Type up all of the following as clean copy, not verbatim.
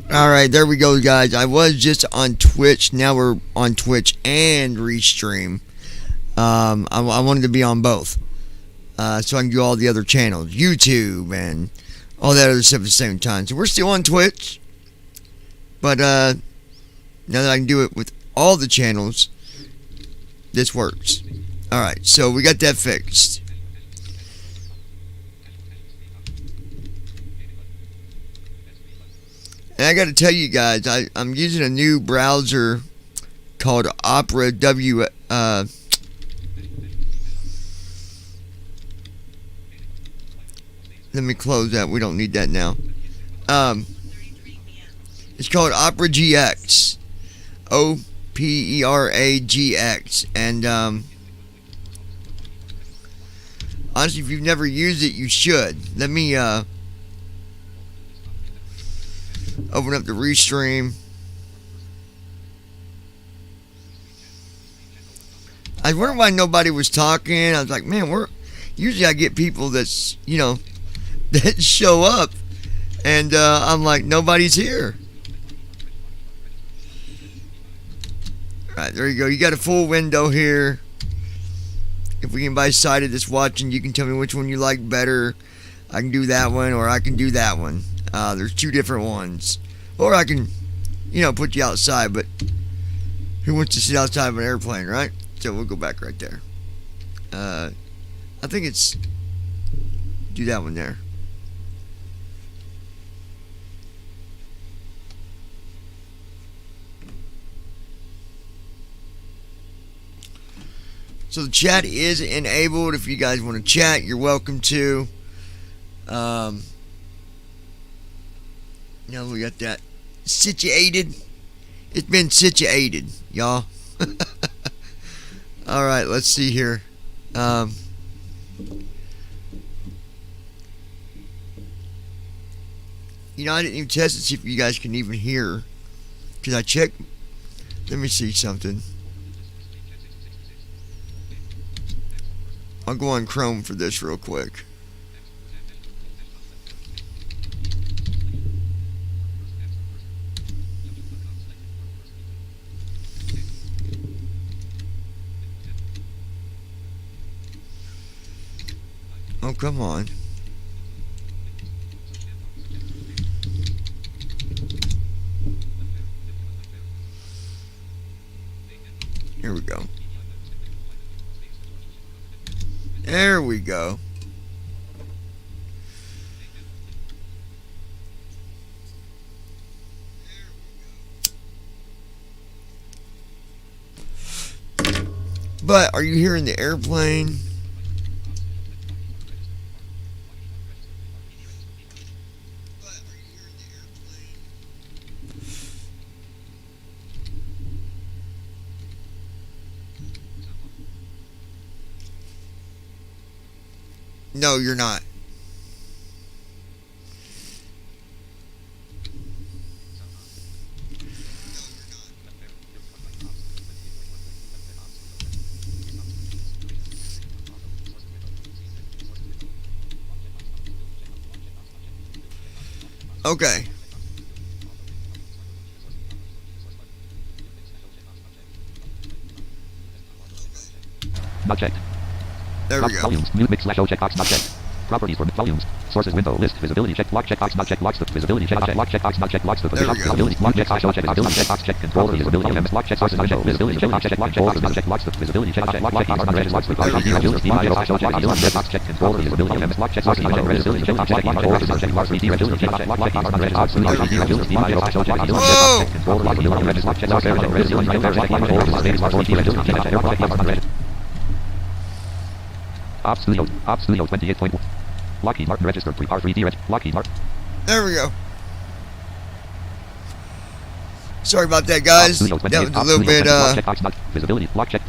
Alright, there we go, guys. I was just on Twitch. Now we're on Twitch and Restream. I wanted to be on both. So I can do all the other channels. YouTube and all that other stuff at the same time. So we're still on Twitch. But now that I can do it with all the channels, this works. Alright, so we got that fixed. And I got to tell you guys, I'm using a new browser called Opera let me close that. We don't need that now. It's called Opera GX. OPERAGX. And honestly, if you've never used it, you should. Let me open up the Restream. I wonder why nobody was talking. I was like, man, usually I get people that's, that show up. And I'm like, nobody's here. Alright, there you go. You got a full window here. If we can buy sighted that's watching, you can tell me which one you like better. I can do that one, or I can do that one. There's two different ones. Or I can, put you outside, but who wants to sit outside of an airplane, right? So we'll go back right there. I think it's, do that one there. So the chat is enabled. If you guys want to chat, you're welcome to. Now we got that situated. It's been situated, y'all. Alright, let's see here. I didn't even test to see if you guys can even hear. Because I checked. Let me see something. I'll go on Chrome for this real quick. Oh, come on. Here we go. There we go. But are you hearing the airplane? No, you're not. Okay. Not checked. There we go. Volumes. Mute mix slash O checkbox not checked. Properties for volumes. Sources window list. Visibility check. Lock checkbox not checked. Locks the visibility check. Lock checkbox not checked. Locks the visibility. Lock checkbox show check. Visibility checkbox check. Control the visibility. Lock checkbox not checked. Visibility check. Lock check. Lock checkbox not checked. Locks the visibility check. Lock checkbox not checked. Locks the visibility check. Check. Control the visibility. Lock checkbox not checked. Visibility check. Lock check. Control the visibility check. Lock the visibility check. Lock checkbox not checked. Control the visibility check. Ops Studio 28.1. Lockheed Martin registered 3R3D reg. Lockheed Martin. There we go. Sorry about that, guys. That was a little bit, Visibility. Lock check.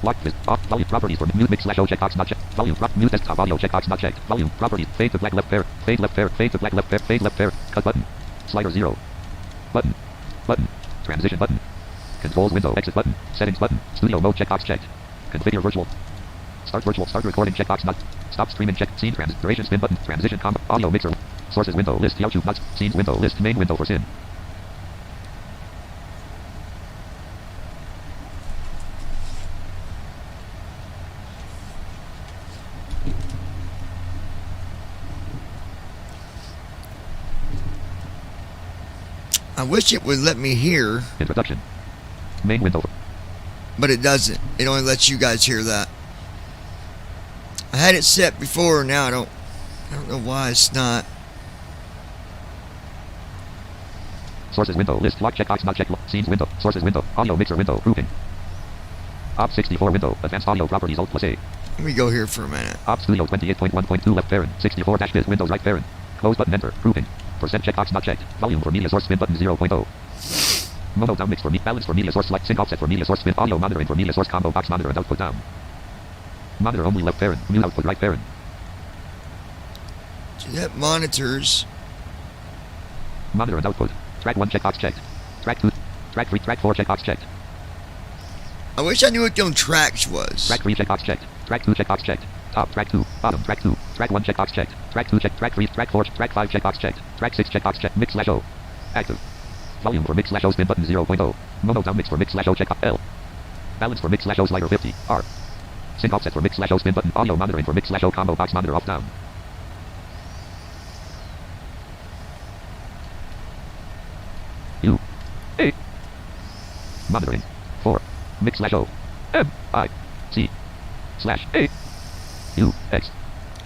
Lock off. Volume properties for mute mix slash O checkbox not checked. Volume mute desktop audio checkbox not checked. Volume properties. Fade to black left pair. Fade left pair. Fade to black left pair. Fade left pair. Cut button. Slider 0. Button. Transition button. Controls window. Exit button. Settings button. Studio mode checkbox checked. Configure virtual. Start virtual. Start recording checkbox not. Stop streaming check. Scene trans. Duration spin button. Transition combo. Audio mixer. Sources window list. YouTube nuts. Scenes window list. Main window for sin. I wish it would let me hear, Introduction. Main window. but it doesn't. It only lets you guys hear that. I had it set before, now I don't know why it's not. Sources window. List. Lock checkbox not checked. Scenes window. Sources window. Audio mixer window. Grouping. Op 64 window. Advanced audio properties. Alt plus A. Let me go here for a minute. Op Studio 28.1.2 left parent. 64 dash biz Windows right parent. Close button enter. Grouping. Percent checkbox not checked. Volume for media source spin button 0.0. Mono down mix for balance for media source select sync offset for media source spin audio monitoring for media source combo box monitor and output down. Monitor only left parent. Mute output right parent. So that monitors. Monitor and output. Track 1 checkbox checked. Track 2. Track 3. Track 4 checkbox checked. I wish I knew what them tracks was. Track 3 checkbox checked. Track 2 checkbox checked. Top track 2. Bottom track 2. Track 1 checkbox checked. Track 2 checked. Track 3. Track 4. Track 5 checkbox checked. Track 6 checkbox checked. Mix slash O. Active. Volume for mix slash O spin button 0.0. Mono down mix for mix slash O check L. Balance for mix slash O slider 50. R. Sync offset for mix slash O spin button. Audio monitoring for mix slash O combo box monitor off down. U. A. Monitoring. 4. Mix slash O. M. I. C. Slash A. U. X.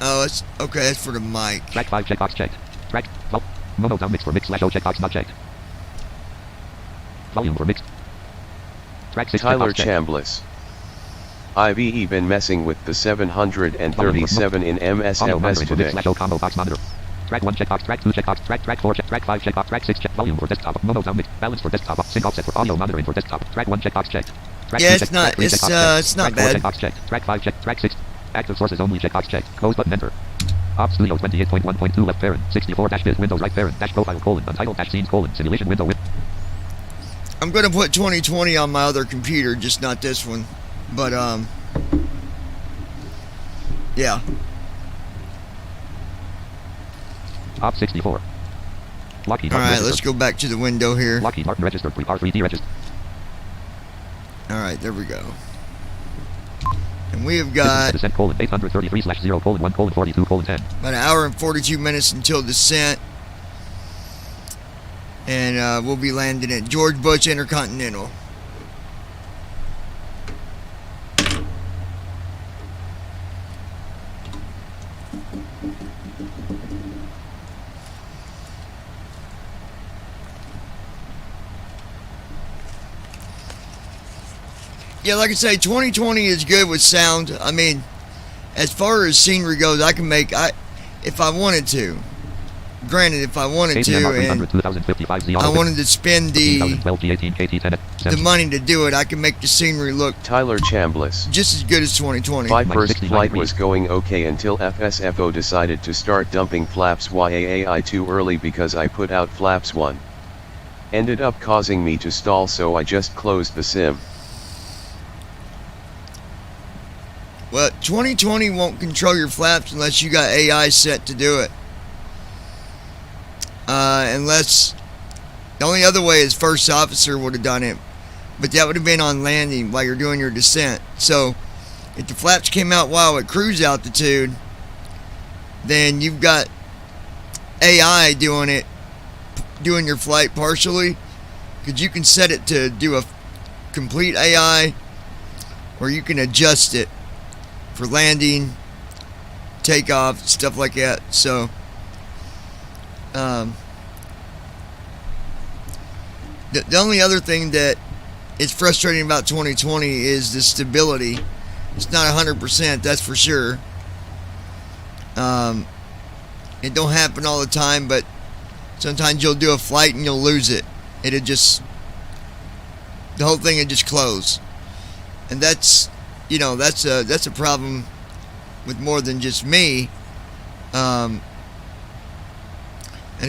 Oh, it's okay. That's for the mic. Track 5 checkbox checked. Track. Mono down mix for mix slash O checkbox not checked. Volume for mix. Track 6 Tyler checkbox checked. Chambliss. I've been messing with the 737 in MSLS today. Slash O combo box monitor. Track 1 checkbox, track 2 checkbox, track 4 check, track 5 checkbox, track 6 check, volume for desktop, mono down mix, balance for desktop, sync offset for audio monitoring for desktop, track 1 checkbox checked. Track Yeah, 2 it's check, not. track 3 It's checkbox checked, it's not track 4 bad. checkbox checked, track 5 check, track 6, active sources only checkbox checked, close button enter. Op Studio 28.1.2 left parent, 64 dash biz Windows right parent, dash profile colon, untitled dash scenes colon, simulation window with. I'm gonna put 2020 on my other computer, just not this one. But yeah. Op 64. Lockheed All Martin right, let's registered. go back to the window here. Lockheed Martin registered, R3D registered. All right, there we go. And we have got Descent colon 833 slash 0 colon 1 colon 42 colon 10. about an hour and 42 minutes until descent. And we'll be landing at George Bush Intercontinental. Yeah, like I say, 2020 is good with sound. I mean, as far as scenery goes, I can make if I wanted to. Granted, if I wanted to, and I wanted to spend the money to do it, I can make the scenery look Tyler Chambliss. just as good as 2020. My first flight was going okay until FSFO decided to start dumping flaps YAAI too early because I put out flaps 1. Ended up causing me to stall, so I just closed the sim. Well, 2020 won't control your flaps unless you got AI set to do it. Unless the only other way is first officer would have done it, but that would have been on landing while you're doing your descent. So if the flaps came out while at cruise altitude, then you've got AI doing it, doing your flight partially, because you can set it to do a complete AI, or you can adjust it for landing, takeoff, stuff like that. So the only other thing that is frustrating about 2020 is the stability. It's not 100%, that's for sure. It don't happen all the time, but sometimes you'll do a flight and you'll lose it. It'll just, the whole thing will just close. And that's, that's a problem with more than just me. And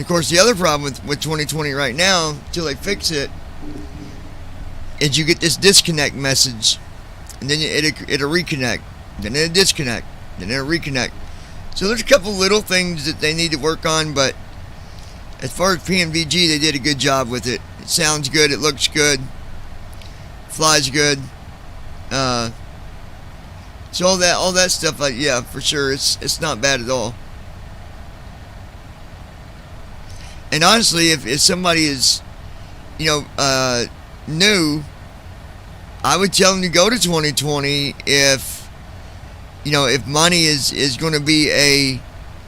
of course, the other problem with 2020 right now, until they fix it, is you get this disconnect message, and then it'll reconnect, then it'll disconnect, then it'll reconnect. So there's a couple little things that they need to work on, but as far as PMVG, they did a good job with it. It sounds good, it looks good, flies good. So all that stuff, yeah, for sure, it's not bad at all. And honestly, if somebody is new, I would tell them to go to 2020 if money is going to be a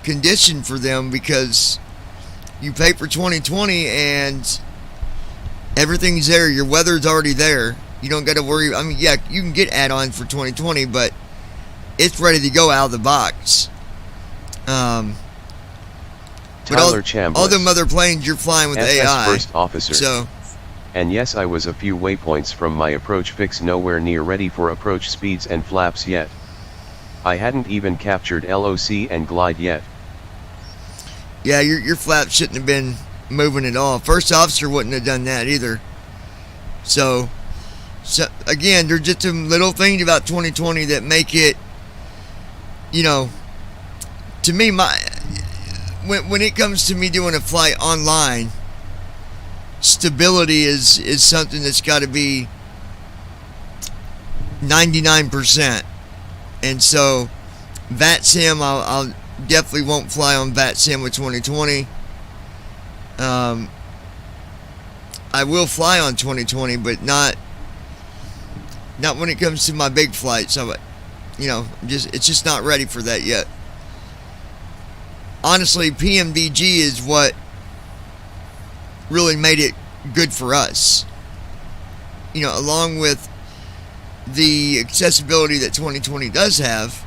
condition for them, because you pay for 2020 and everyth's there. Your weather's already there. You don't got to worry. I mean, yeah, you can get add-ons for 2020, but it's ready to go out of the box. Tyler Chambliss. All them other planes you're flying with FS AI. First officer. So, and yes, I was a few waypoints from my approach fix, nowhere near ready for approach speeds and flaps yet. I hadn't even captured LOC and glide yet. Yeah, your flap shouldn't have been moving at all. First officer wouldn't have done that either. So again, there's just some little things about 2020 that make it, to me, when it comes to me doing a flight online, stability is something that's got to be 99%. And so VATSIM, I'll definitely won't fly on VATSIM with 2020. I will fly on 2020, but not when it comes to my big flights. So, it's just not ready for that yet. Honestly, PMDG is what really made it good for us. Along with the accessibility that 2020 does have.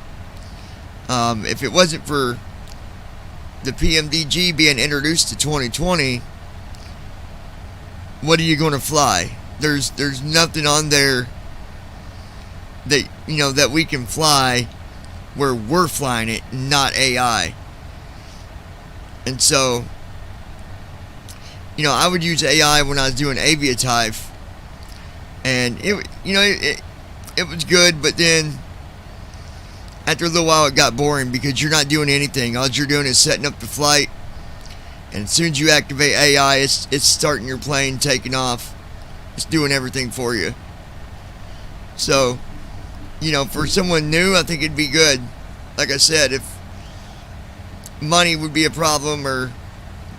If it wasn't for the PMDG being introduced to 2020, what are you going to fly? There's nothing on there that that we can fly where we're flying it, not AI. And so, I would use AI when I was doing Aviatype, and it was good, but then after a little while it got boring because you're not doing anything. All you're doing is setting up the flight, and as soon as you activate AI, it's starting your plane, taking off. It's doing everything for you. So, for someone new, I think it'd be good. Like I said, if money would be a problem or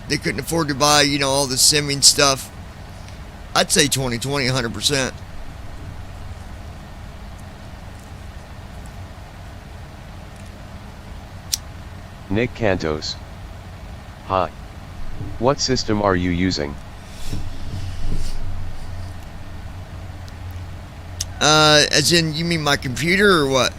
they couldn't afford to buy, all the simming stuff, I'd say 2020, 100%. Nick Cantos. Hi. What system are you using? As in, you mean my computer or what?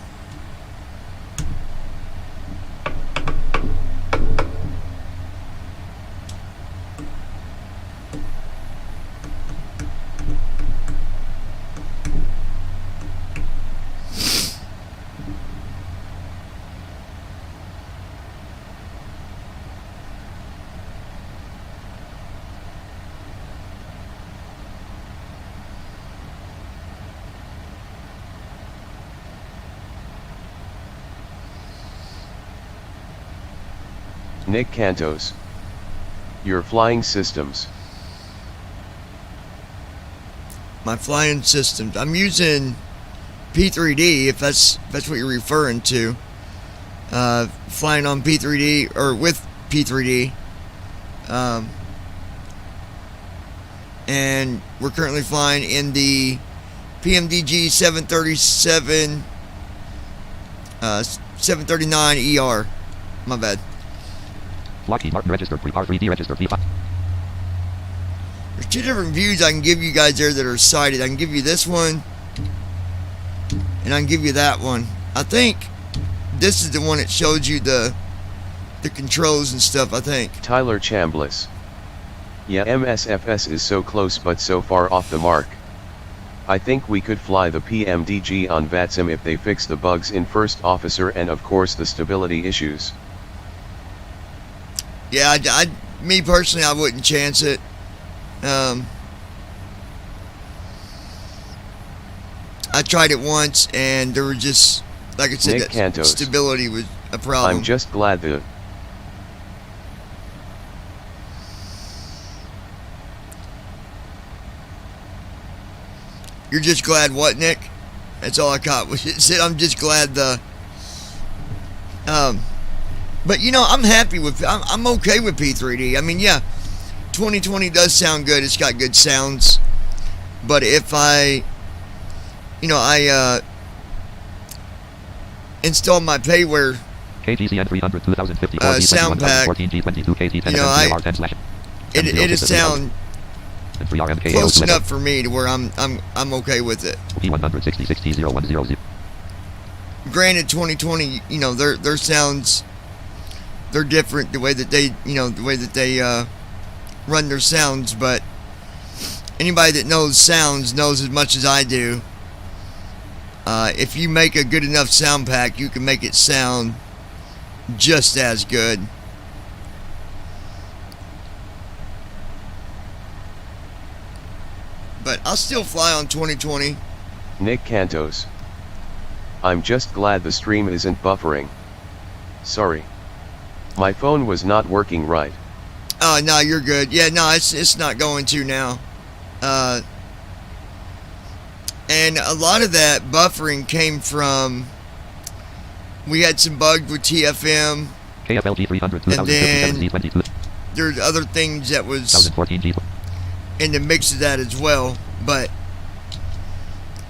Nick Cantos. Your flying systems. My flying systems. I'm using P3D, if that's what you're referring to. Flying on P3D or with P3D. And we're currently flying in the PMDG 737 739 ER. My bad. Lockheed Martin registered R3D registered V5. There's two different views I can give you guys there that are sighted. I can give you this one, and I can give you that one. I think this is the one that shows you the controls and stuff, I think. Tyler Chambliss. Yeah, MSFS is so close but so far off the mark. I think we could fly the PMDG on VATSIM if they fix the bugs in First Officer and of course the stability issues. Yeah, me personally, I wouldn't chance it. I tried it once, and there were just, like I said, Nick that Cantos. stability was a problem. I'm just glad the... You're just glad what, Nick? That's all I caught. Was it said I'm just glad the... But I'm happy with. I'm okay with P3D. I mean, yeah, 2020 does sound good. It's got good sounds. But if I install my payware KGCN 300 2050 sound pack, 14G22 KT 10 it'll sound close enough for me to where I'm okay with it. P166T0100. Granted, 2020, their sounds, they're different the way that they run their sounds, but anybody that knows sounds knows as much as I do. If you make a good enough sound pack, you can make it sound just as good. But I'll still fly on 2020. Nick Cantos. I'm just glad the stream isn't buffering. Sorry. My phone was not working right. Oh, no, you're good. Yeah, no, it's not going to now. And a lot of that buffering came from, we had some bugs with TFM. KFLG 300 And then 2022 there's other things that was 2014G. in the mix of that as well. But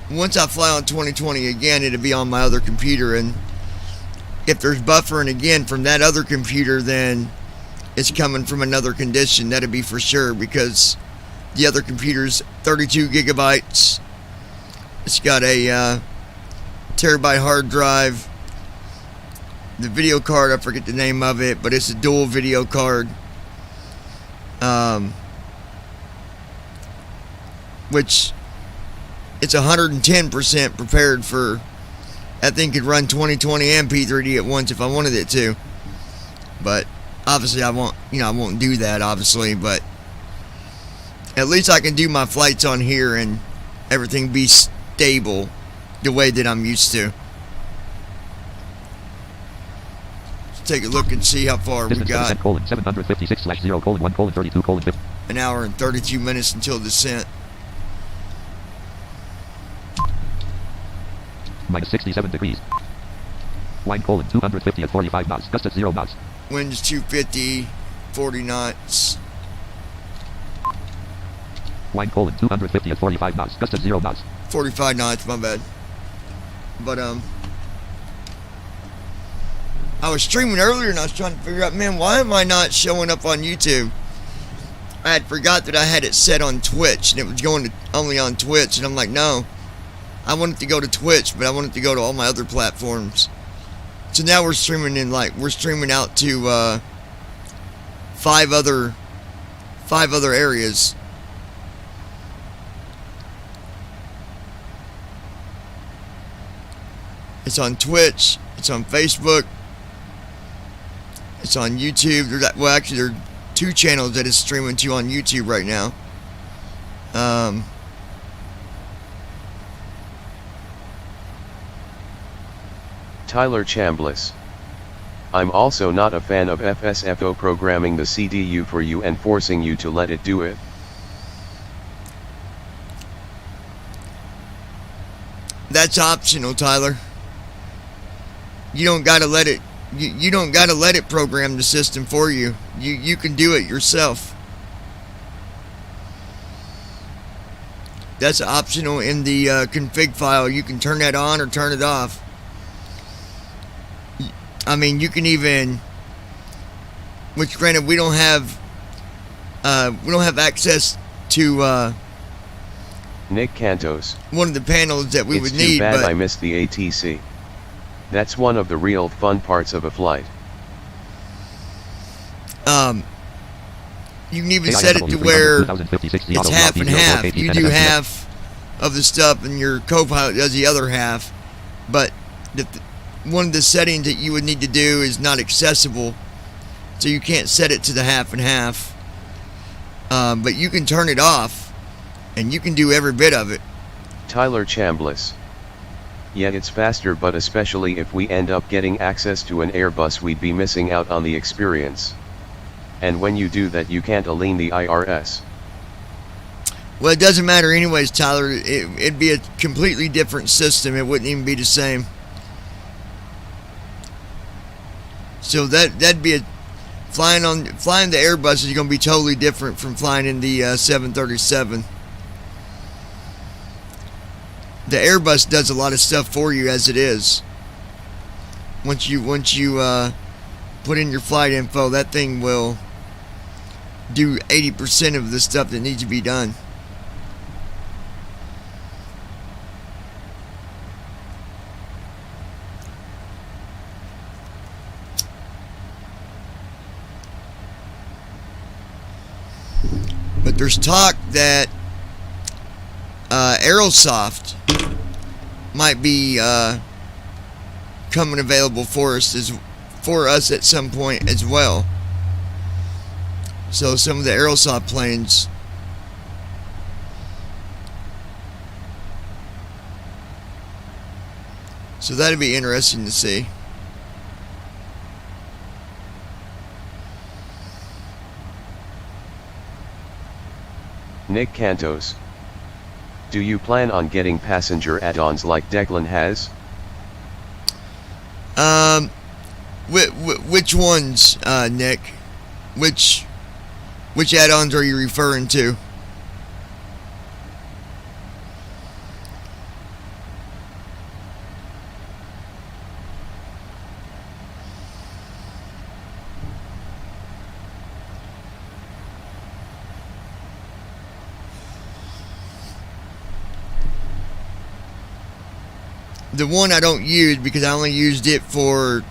once I fly on 2020 again, it'll be on my other computer. And if there's buffering again from that other computer, then it's coming from another condition. That'll be for sure, because the other computer's 32 gigabytes. It's got a terabyte hard drive. The video card, I forget the name of it, but it's a dual video card. Which it's 110% prepared for. That thing could run 2020 and P3D at once if I wanted it to. But obviously I won't do that, obviously, but at least I can do my flights on here and everything be stable the way that I'm used to. Let's take a look and see how far we got. 756/0:1:32:50. An hour and 32 minutes until descent. Minus 67 degrees. Wind colon 250 at 45 knots. Gust at 0 knots. Winds 250, 40 knots. Wind colon 250 at 45 knots. Gust at 0 knots. 45 knots, my bad. But I was streaming earlier and I was trying to figure out, man, why am I not showing up on YouTube? I had forgot that I had it set on Twitch and it was going to only on Twitch, and I'm like, no, I want it to go to Twitch, but I want it to go to all my other platforms. So now we're streaming out to 5 other areas. It's on Twitch, it's on Facebook, it's on YouTube. There are 2 channels that is streaming to on YouTube right now. Tyler Chambliss. I'm also not a fan of FSFO programming the CDU for you and forcing you to let it do it. That's optional, Tyler. You don't gotta let it. You don't gotta let it program the system for you. You can do it yourself. That's optional in the config file. You can turn that on or turn it off. I mean, you can even, which granted we don't have access to Nick Cantos. one of the panels that we would It's need. too bad But I missed the ATC. That's one of the real fun parts of a flight. you can even set it to where it's half and half. You do half of the stuff and your co-pilot does the other half. But one of the settings that you would need to do is not accessible, so you can't set it to the half and half. But you can turn it off and you can do every bit of it. Tyler Chambliss. Yet it's faster, but especially if we end up getting access to an Airbus, we'd be missing out on the experience. And when you do that, you can't align the IRS. Well, it doesn't matter anyways, Tyler. It'd be a completely different system. It wouldn't even be the same. So that'd be flying the Airbus is going to be totally different from flying in the 737. The Airbus does a lot of stuff for you as it is. Once you put in your flight info, that thing will do 80% of the stuff that needs to be done. But there's talk that Aerosoft might be coming available for us at some point as well. So some of the Aerosoft planes so that'd be interesting to see. Nick Cantos. Do you plan on getting passenger add-ons like Declan has? Which ones, Nick? Which add-ons are you referring to? The one I don't use because I only used it for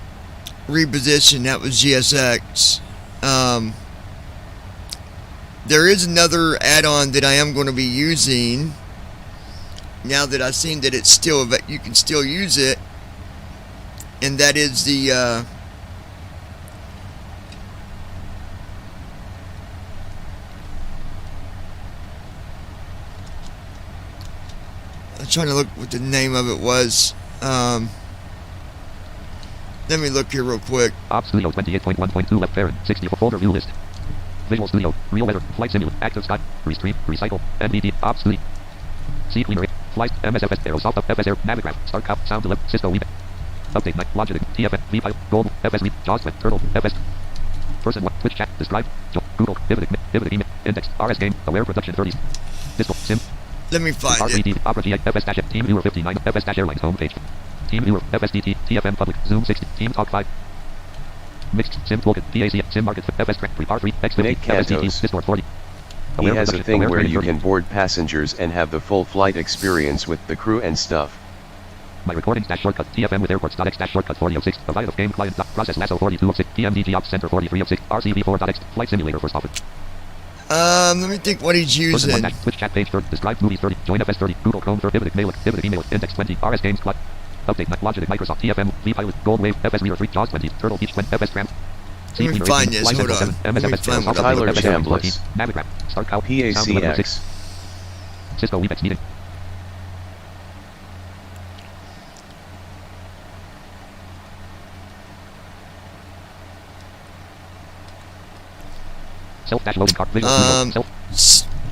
reposition, that was GSX. There is another add-on that I am going to be using now that I've seen that it's still you can still use it, and that is the I'm trying to look what the name of it was. Let me look here real quick. Op Studio 28.1.2 left parent 64 folder view list. Visual Studio, Real Weather, Flight Simulator, Active Sky, Restream, Recycle, NVD, Op Studio, C Cleaner, Flight, MSFS, Aerosoft, FS Air, Navigraph, Starcop, Sound Deliver, Cisco Web, Update Night, Logitech, TFN, VPILE, Gold, FS Lead, JAWS Web, Turtle, FS, Person 1, Twitch Chat, Describe, Google, Dividend, Email, Index, RS Game, Aware Production 30s, Disco, Sim, Let me find it. RPD, Opera GI, FS Team Viewer 59, FS Airlines homepage. Team Viewer, FSDT, TFM Public, Zoom 60, Team Talk 5. Mixed, Sim Toolkit, PAC, Sim Market, FS Track, Prepar 3, X50, Nick Cantos. FSDT, Discord 40. He has a thing where you can board passengers and have the full flight experience with the crew and stuff. My recordings dash shortcut, TFM with airports.x dash shortcut 4006, provide of game client, process lasso 4206, PMDG ops center 4306, RCV4.x, flight simulator first office. Let me think what he's using. Person 1 Twitch chat page 30, describe movies 30, join FS 30, Google Chrome 30, Dividend email, Index 20, RS Games Cloud. Update Logitech, Microsoft, TFM, VPilot, Gold Wave, FS Reader 3, JAWS 20, Turtle Beach 20, FS Tramp. Let me find this, hold on. Let me find what Tyler Chambliss. Navigraph, Start Cow, PACX. Cisco Webex meeting. Self-loading card.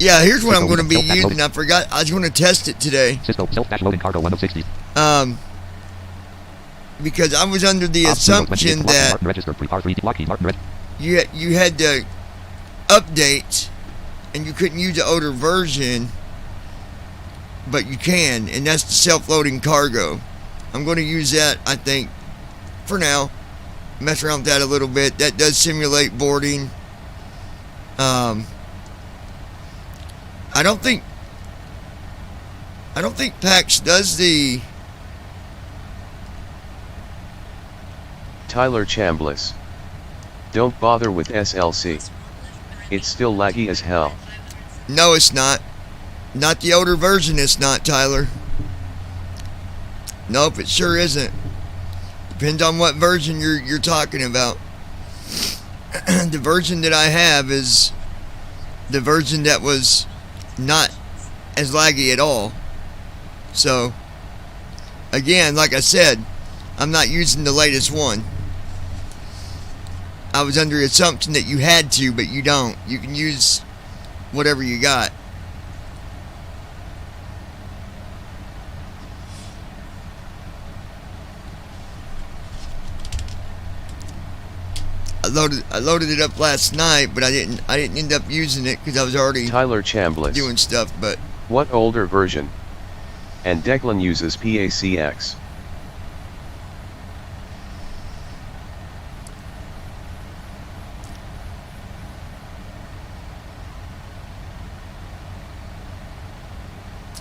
Yeah, here's what I'm going to be using. I forgot. I was going to test it today. Cisco self-loading cargo 1 of 60. Because I was under the assumption that you had to update and you couldn't use the older version, but you can, and that's the self-loading cargo. I'm going to use that, I think, for now. Mess around with that a little bit. That does simulate boarding. I don't think PAX does the Tyler Chambliss. Don't bother with SLC. It's still laggy as hell. No, it's not. Not the older version, it's not, Tyler. Nope, it sure isn't. Depends on what version you're talking about. The version that I have is the version that was not as laggy at all. So, again, like I said, I'm not using the latest one. I was under the assumption that you had to, but you don't. You can use whatever you got. loaded it up last night, but I didn't end up using it because I was already Tyler Chambliss. doing stuff. But What older version? And Declan uses PACX.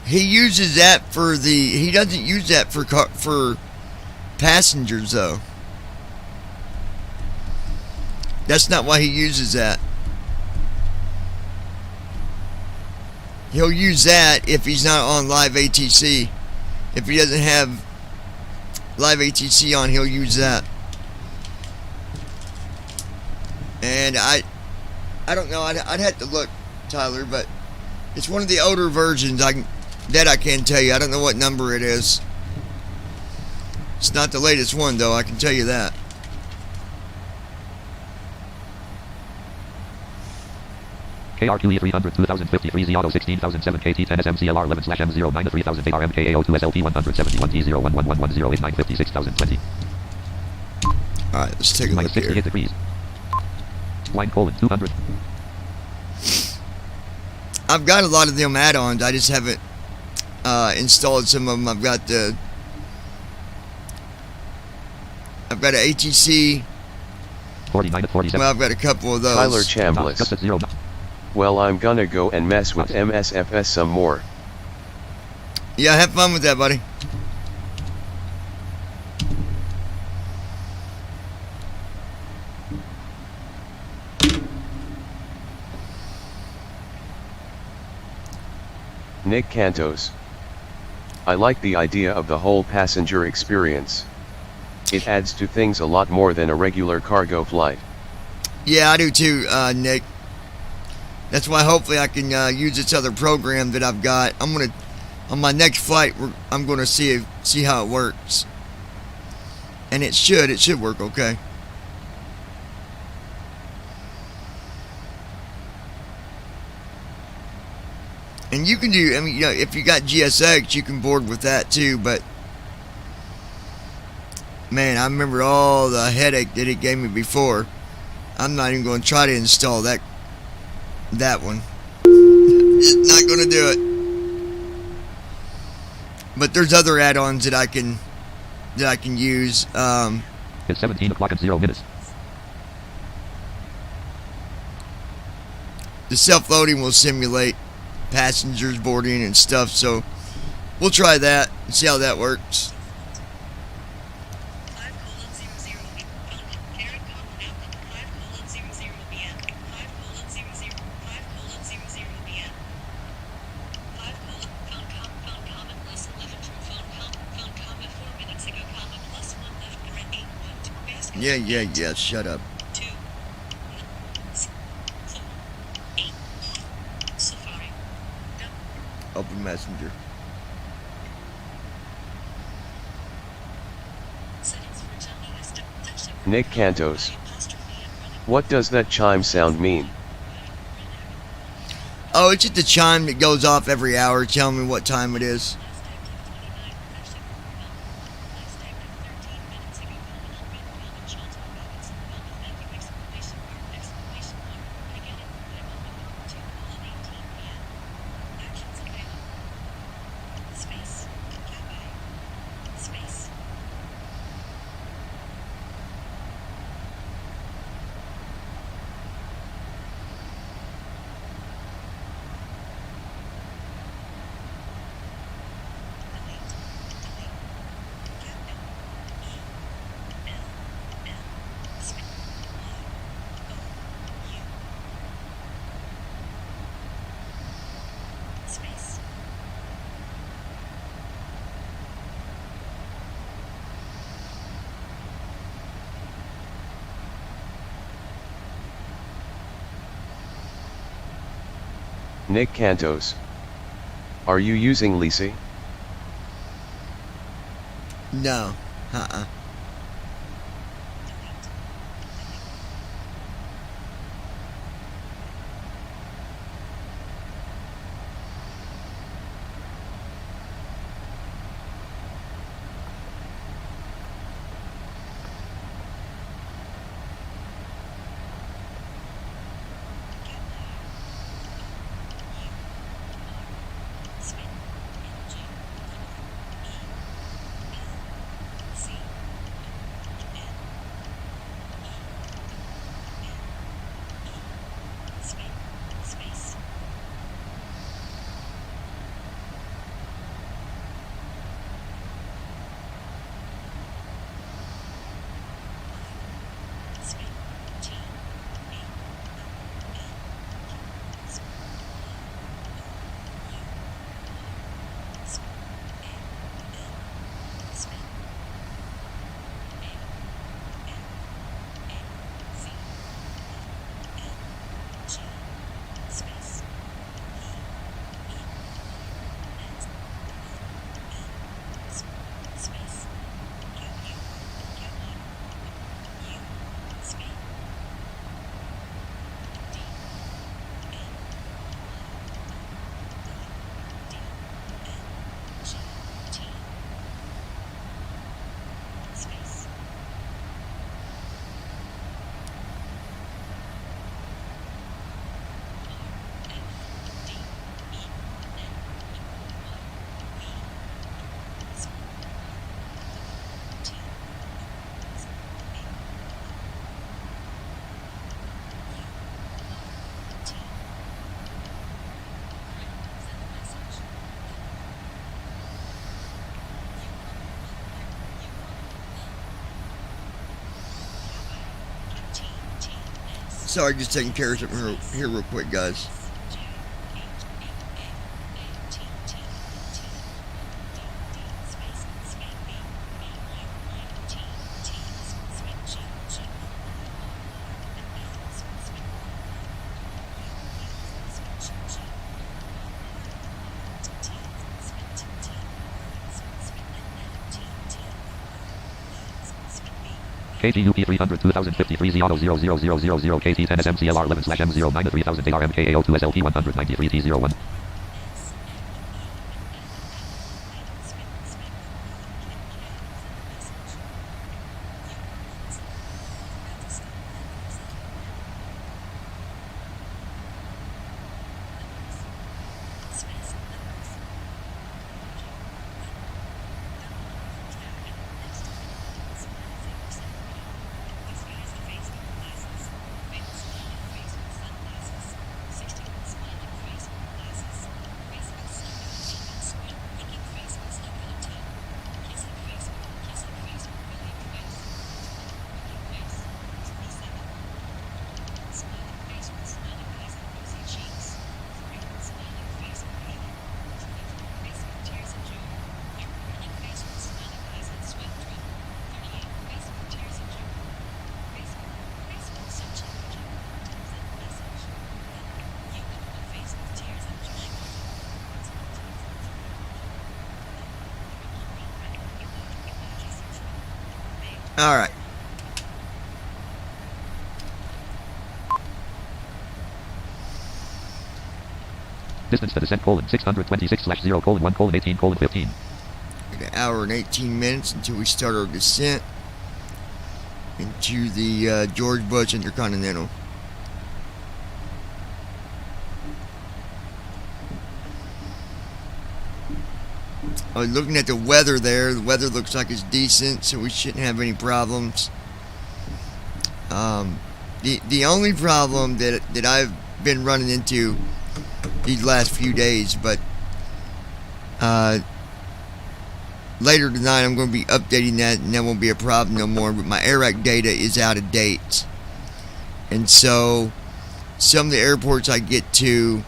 he uses that he doesn't use that for passengers though. That's not why he uses that. He'll use that if he's not on live ATC. If he doesn't have live ATC on, he'll use that. And I don't know. I'd have to look, Tyler, but it's one of the older versions. I can tell you. I don't know what number it is. It's not the latest one, though. I can tell you that. KR2E 300 2053 Z Auto 16007 KT 10 SMCLR 11/M09 3008 RMKAO 2 SLP 171 T0111108956,020. Alright, let's take a look Minus 68 here. degrees. Line colon 200. I've got a lot of them add-ons. I just haven't installed some of them. I've got an ATC. 49 at 47. Well, I've got a couple of those. Tyler Chambliss. At 0. Well, I'm gonna go and mess with MSFS some more. Yeah, have fun with that, buddy. Nick Cantos. I like the idea of the whole passenger experience. It adds to things a lot more than a regular cargo flight. Yeah, I do too, Nick. That's why hopefully I can use this other program that I've got. On my next flight, I'm gonna see how it works, and it should work okay. And you can do, if you got GSX, you can board with that too. But man, I remember all the headache that it gave me before. I'm not even going to try to install that one. Just not going to do it. But there's other add-ons that I can use. It's 17 o'clock and 0 minutes. The self-loading will simulate passengers boarding and stuff, so we'll try that and see how that works. Yeah, shut up. Open Messenger. Nick Cantos. What does that chime sound mean? Oh, it's just a chime that goes off every hour telling me what time it is. Nick Cantos. Are you using Lisi? No. Sorry, just taking care of something here real quick, guys. KGUP 300 2053 Z Auto 00000 KT 10 SMCLR 11 M09 3000 ARMKAO 2 SLT 193 T01. All right. Distance to descent: 626/0:1:18:15. An hour and 18 minutes until we start our descent into the George Bush Intercontinental. I was looking at the weather there. The weather looks like it's decent, so we shouldn't have any problems. The only problem that I've been running into these last few days, but later tonight I'm going to be updating that, and that won't be a problem no more. But my AIRAC data is out of date, and so some of the airports I get to,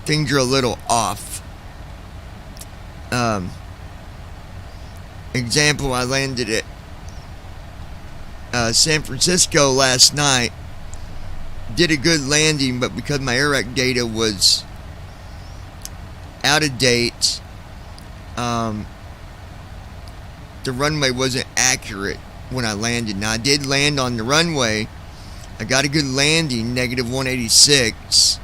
things are a little off. Example, I landed at San Francisco last night. Did a good landing, but because my AIRAC data was out of date, the runway wasn't accurate when I landed. Now I did land on the runway. I got a good landing, negative 186.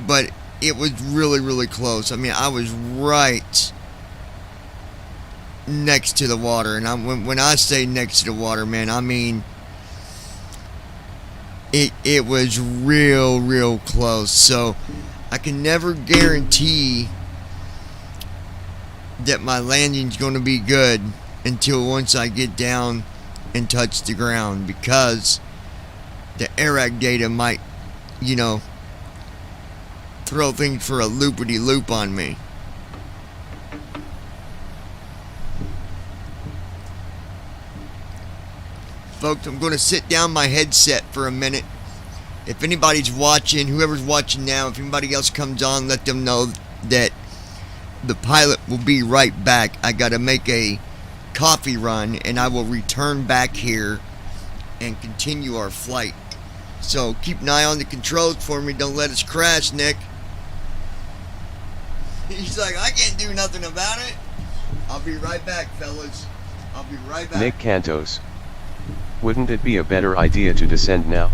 But it was really, really close. I mean, I was right next to the water, and when I say next to the water, man, I mean it was real close. So I can never guarantee that my landing's going to be good until once I get down and touch the ground, because the AIRAC data might, throw things for a loopity-loop on me. Folks, I'm going to sit down my headset for a minute. If anybody's watching, whoever's watching now, if anybody else comes on, let them know that the pilot will be right back. I got to make a coffee run, and I will return back here and continue our flight. So keep an eye on the controls for me. Don't let us crash, Nick. He's like, I can't do nothing about it. I'll be right back, fellas. I'll be right back. Nick Cantos. Wouldn't it be a better idea to descend now?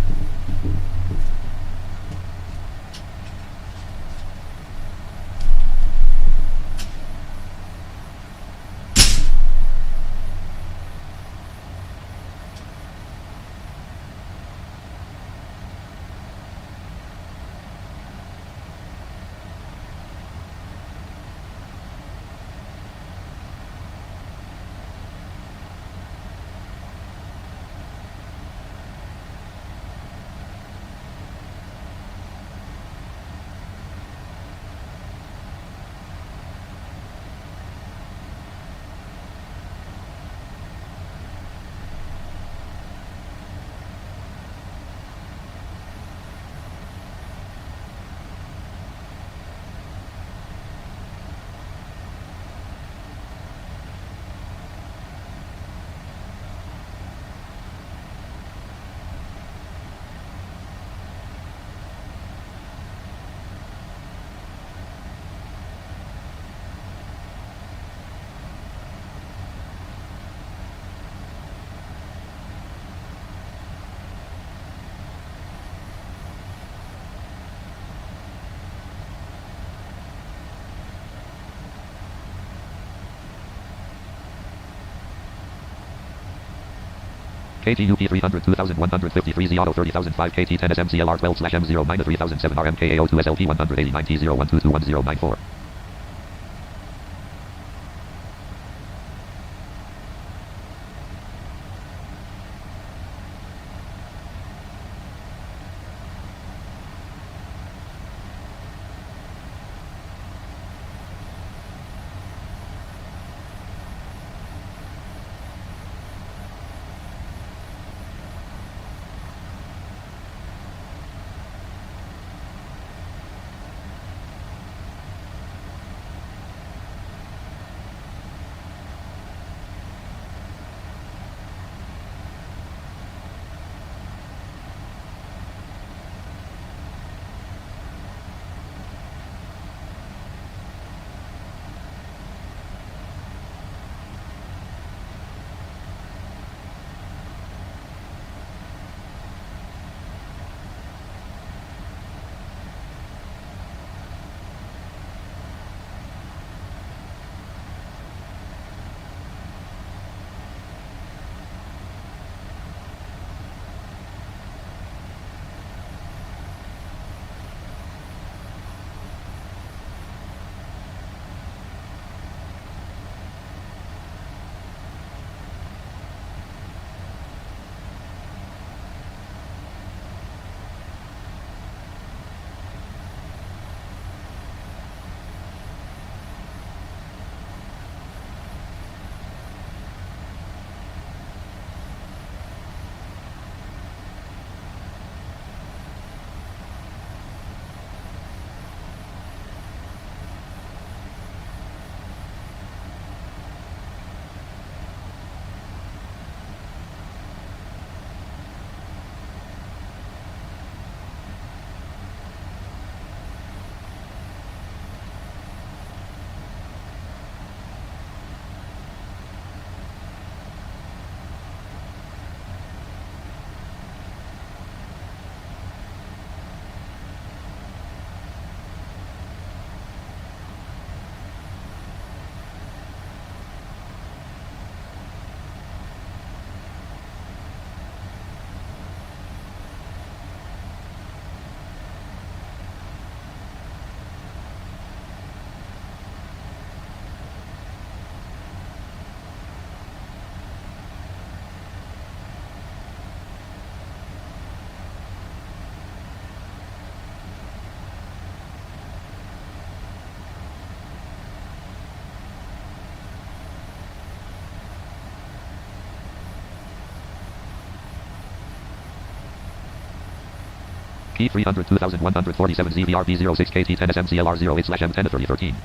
KTUP 300 2153 Z Auto 30005 KT 10 SMCLR 12 M0 3007 RMKAO 2 SLP 189 T01221094. Key 300 2147 ZVRB 06 KT 10 SMCLR 08 M 10 3013.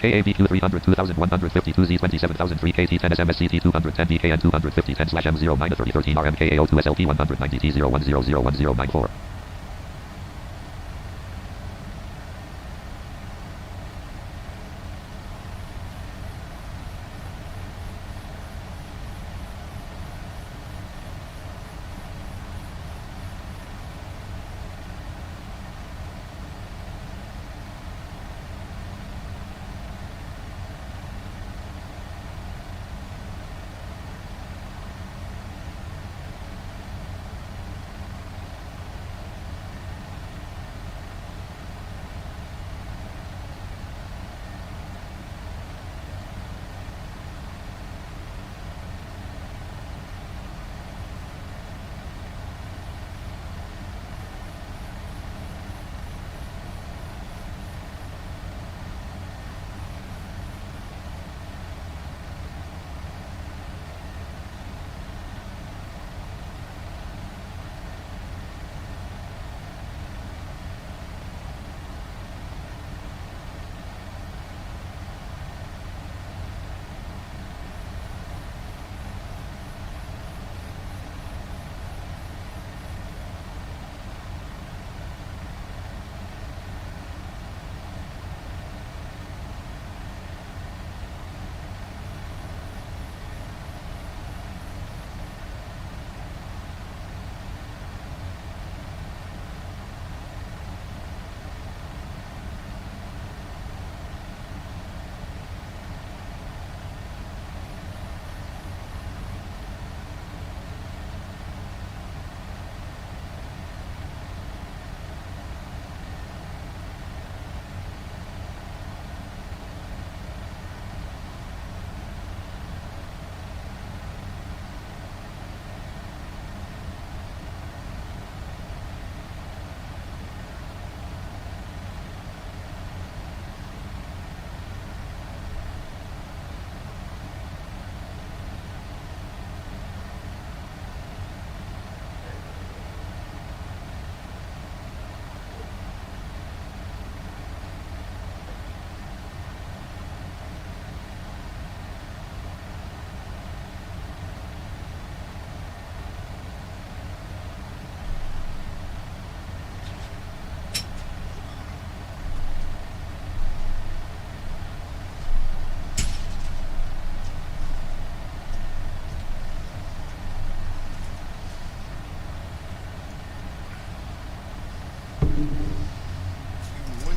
KABQ 300 2152 Z 27003 KT 10 SMSCT 210 BKN 250 10 /M 09 3013 RMKAO 2 SLP 190 T 01001094.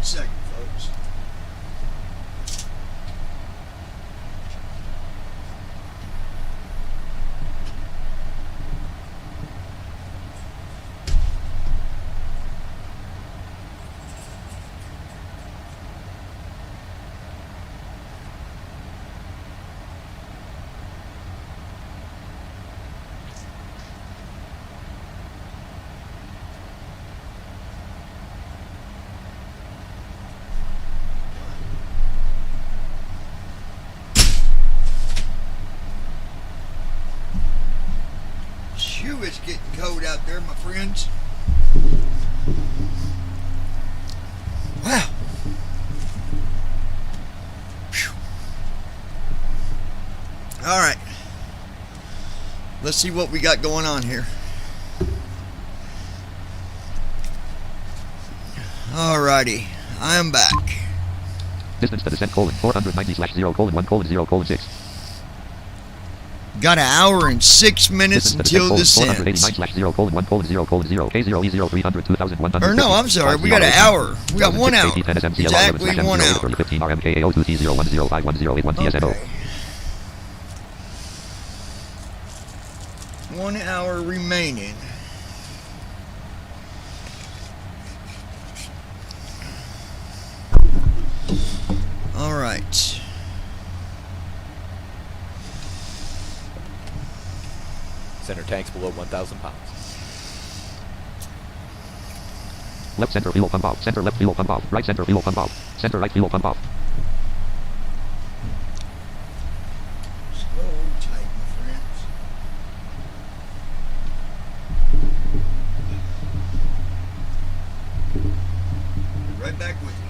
Second, folks. Phew, it's getting cold out there, my friends. Wow. Phew. All right. Let's see what we got going on here. Alrighty, I am back. Distance to descent: 490/0:1:0:6. Got an hour and 6 minutes until descent. 489/0:1:0:0 K0E0300 Or no, I'm sorry, we got an hour. We got 1 hour. Exactly 1 hour. 15 RMKAO 2T0105108 TSNO. Okay. 1 hour remaining. All right. Center tanks below 1,000 pounds. Left center fuel pump off. Center left fuel pump off. Right center fuel pump off. Center right fuel pump off. Slow tight, my friends. Right back with you.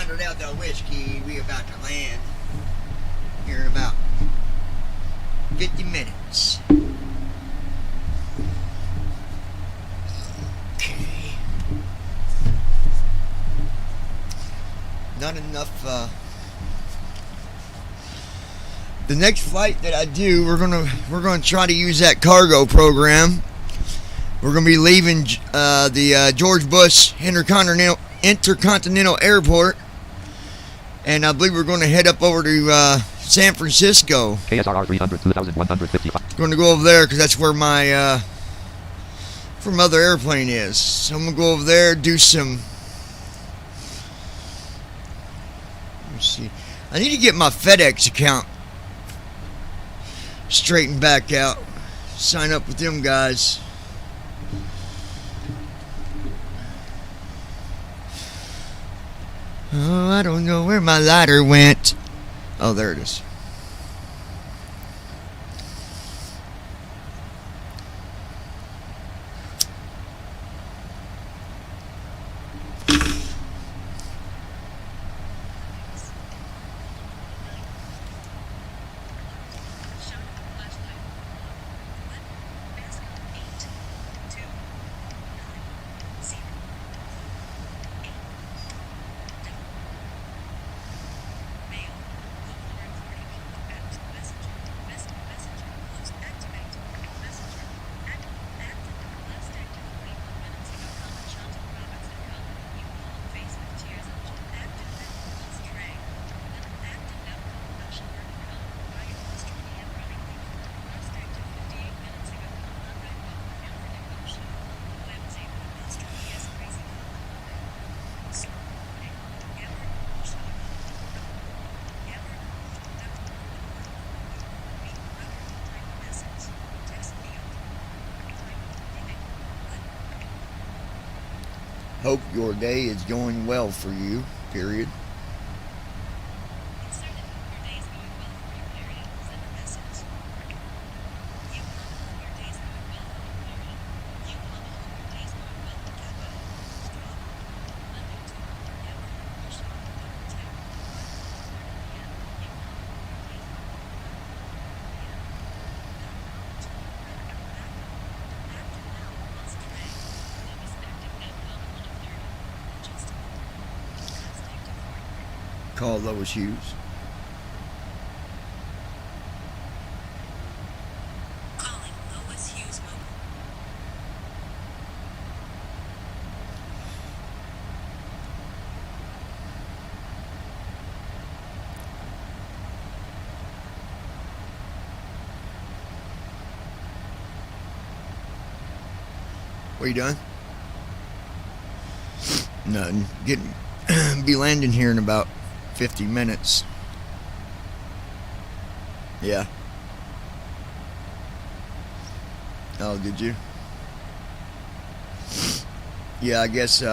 rounded out the whiskey. We about to land here in about 50 minutes. Okay. Not enough. The next flight that I do, we're gonna try to use that cargo program. We're gonna be leaving the George Bush Intercontinental Airport, and I believe we're going to head up over to San Francisco. KSRR 300, 2155. Going to go over there because that's where my other airplane is. So I'm gonna go over there, do some. Let me see. I need to get my FedEx account straightened back out. Sign up with them guys. Oh, I don't know where my lighter went. Oh, there it is. Hope your day is going well for you, period. Call Lois Hughes. Calling Lois Hughes Mobile. What, you done? Nothing. Be landing here in about 50 minutes. Yeah. Oh, did you? Yeah, I guess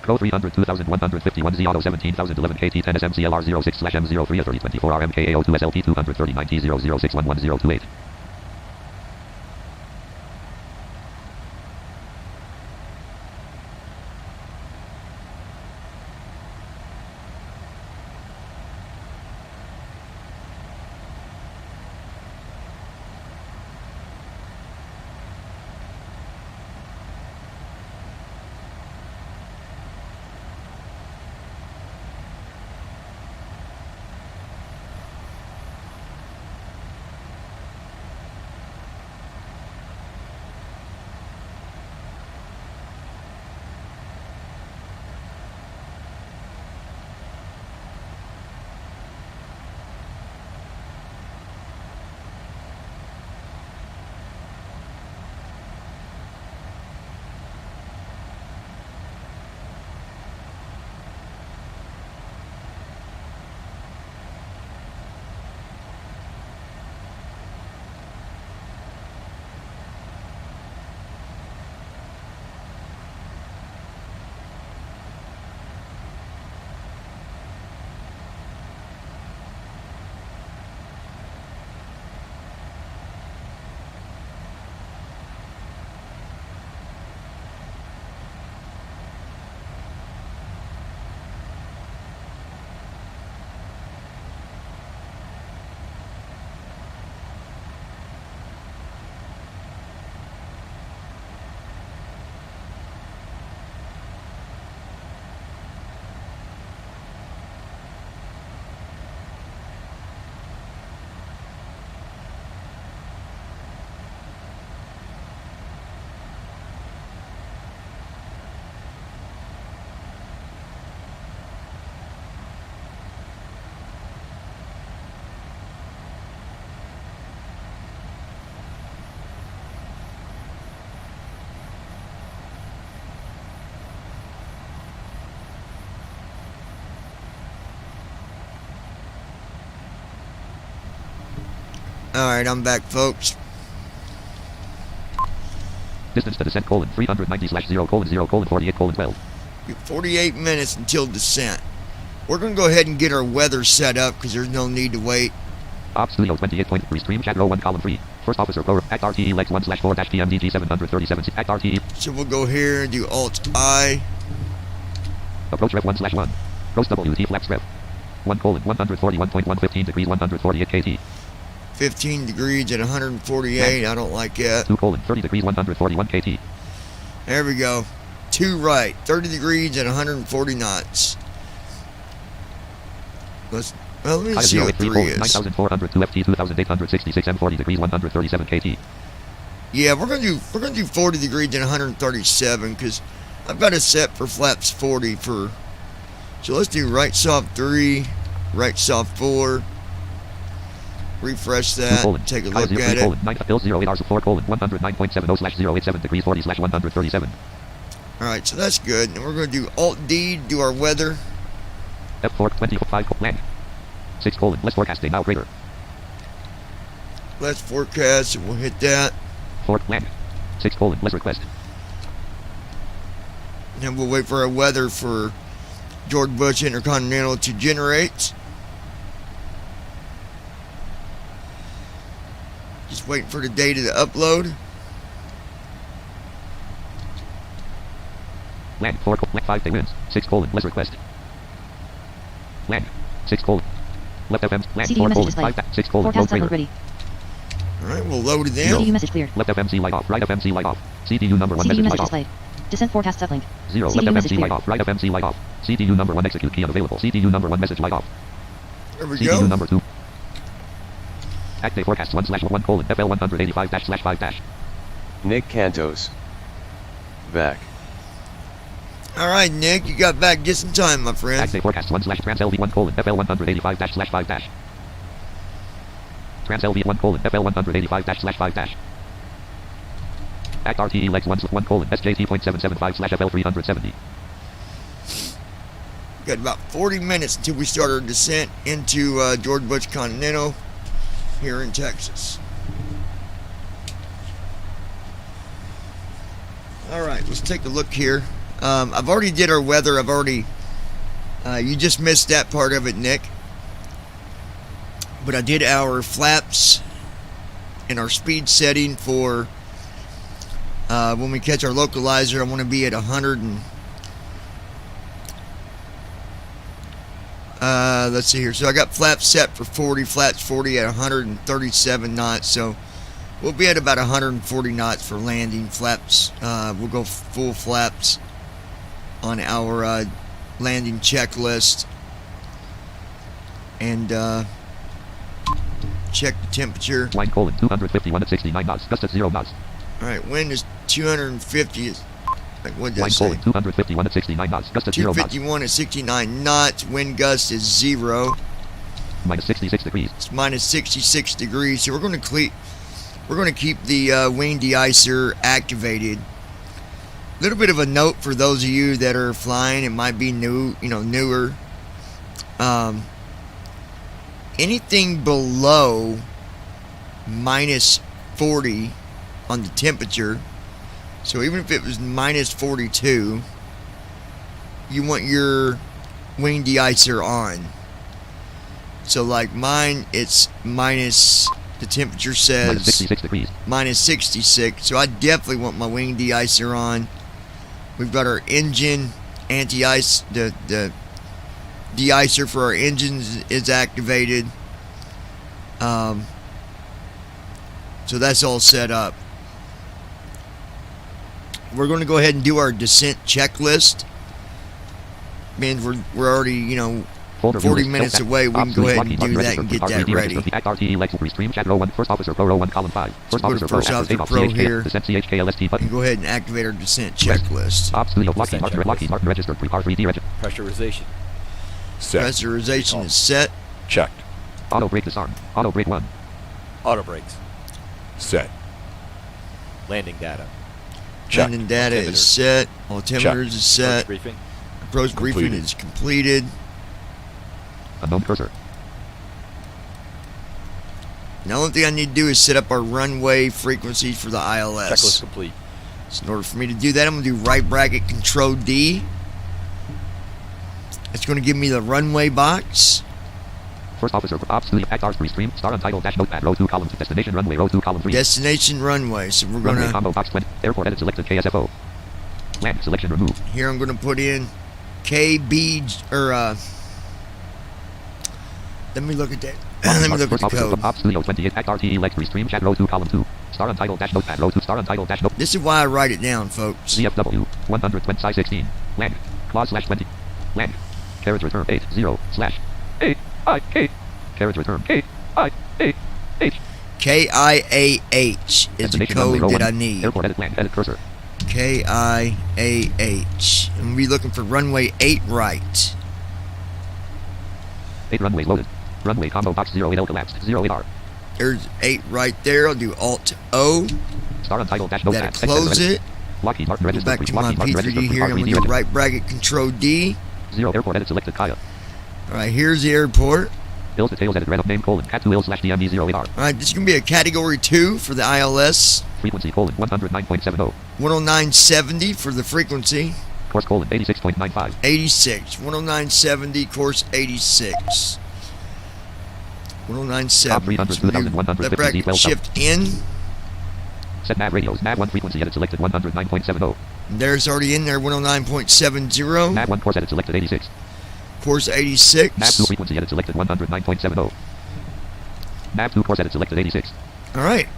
Crow 300 2151 Z Auto 17011 KT 10 SMCLR 06/M03 3024 RMKAO 2 SLP 239 T006111028. Alright, I'm back, folks. Distance to descent: 390/0:0:48:12. 48 minutes until descent. We're going to go ahead and get our weather set up because there's no need to wait. Ops Studio 28.3 stream chat row 1 column 3. First officer pro act RTE legs 1/4-PMDG 737 act RTE. So we'll go here and do Alt-I. Approach ref 1/1. Gross WT flaps ref 1:141.115 degrees 148 KT. 15 degrees at 148. I don't like that. 2:30 degrees 141 KT. There we go. 2 right. 30 degrees at 140 knots. Let me see what 3 is. 9402 FT 2866 M40 degrees 137 KT. Yeah, we're gonna do 40 degrees and 137 because I've got it set for flaps 40 for. So let's do right soft 3, right soft 4. Refresh that. Take a look at it. 9:08 hours 4:109.70/087 degrees 40/137. All right, so that's good. And we're gonna do Alt D to do our weather. F4 25 land. 6: less forecasting now greater. Let's forecast and we'll hit that. 4 land. 6: less request. And we'll wait for our weather for George Bush Intercontinental to generate. Just waiting for the data to upload. Land 4 5 day winds. 6: less request. Land 6: left FM land 4 5 6 low greater. Ready. All right, we'll load it in. CDU message cleared. Left FMC light off. Right FMC light off. CDU number 1 CDU message message light off. displayed. Descent forecast uplink. 0 CDU left message FMC light cleared. off. Right FMC light off. CDU number 1 execute key unavailable. CDU number 1 message light off. There we CDU go. number 2. Active forecast 1/1 FL 185/5 Nick Cantos. Back. All right, Nick, you got back just in time, my friend. Active forecast 1/trans LV 1 FL 185/5 Trans LV 1 FL 185/5 Act RTE legs 1 SJT.775/FL 370. Got about 40 minutes until we start our descent into George Bush Continental here in Texas. All right, let's take a look here. I've already did our weather. I've already. You just missed that part of it, Nick. But I did our flaps and our speed setting for when we catch our localizer. I want to be at 100 and let's see here. So I got flaps set for 40, flaps 40 at 137 knots. So we'll be at about 140 knots for landing. Flaps, we'll go full flaps on our landing checklist. And check the temperature. Line colon 251 at 69 knots. Gust at 0 knots. Alright, wind is 250. Like what did I Line say? colon 251 at 69 knots. Gust at 0 knots. 251 at 69 knots. Wind gust is 0. Minus 66 degrees. It's minus 66 degrees. So we're going to keep the wing de-icer activated. A little bit of a note for those of you that are flying. It might be newer. Anything below minus 40 on the temperature, so even if it was minus 42, you want your wing de-icer on. So like mine, it's minus, the temperature says minus 66 degrees. Minus 66, so I definitely want my wing de-icer on. We've got our engine anti-ice, the de-icer for our engines is activated. So that's all set up. We're going to go ahead and do our descent checklist. Man, we're already, 40 minutes away. We can go ahead and do that and get that ready. First Officer Pro 1 column 5. First Officer Pro here. Descent CHKLST button. And go ahead and activate our descent checklist. Ops Studio Lockheed Martin registered. Prepare 3D register. Pressurization. Set. Pressurization is set. Checked. Auto brake disarm. Auto brake 1. Auto brakes. Set. Landing data. Checked. Landing data is set. Altimeters is set. Approach briefing. Approach briefing is completed. Unknown cursor. The only thing I need to do is set up our runway frequencies for the ILS. Checklist complete. So in order for me to do that, I'm going to do right bracket Control D. It's going to give me the runway box. First Officer Ops Studio Act R3 stream. Star untitled dash notepad row 2 column 2. Destination runway row 2 column 3. Destination runway. So we're going Runway to... combo box 20. Airport edit selected KSFO. Land selection removed. Here I'm going to put in KB... Or, let me look at that. Let me look at the code. Ops Studio 28 Act RTE Lex stream chat row 2 column 2. Star untitled dash notepad row 2. Star untitled dash note. This is why I write it down, folks. CFW 100 size 16. Land. Clause slash 20. Land. Carriage return 8 0 slash 8 I K. Carriage return K I A H. KIAH is the code that I need. Airport edit land edit cursor. KIAH. I'm going to be looking for runway 8 right. 8 runways loaded. Runway combo box 08L collapsed. 08R. There's 8 right there. I'll do Alt O. Star untitled dash That'll notepad. close it. Lockheed Martin Go registered. back to my Lockheed Martin P3D registered. here. I'm going to do right bracket Control D. 0 airport edit selected Kaya. Alright, here's the airport. Ills details edit red up name colon cat 2 ill slash DME 08R. Alright, this is going to be a Category 2 for the ILS. Frequency colon 109.70. 109.70 for the frequency. Course colon 86.95. 86. 109.70, course 86. 109.70. Top 300 2150 Left bracket well shift in. Set nav radios. Nav 1 frequency edit selected 109.70. There's already in there 109.70. Nav 1 course edit selected 86. Course 86. Nav 2 frequency edit selected 109.70. Nav 2 course edit selected 86. Alright.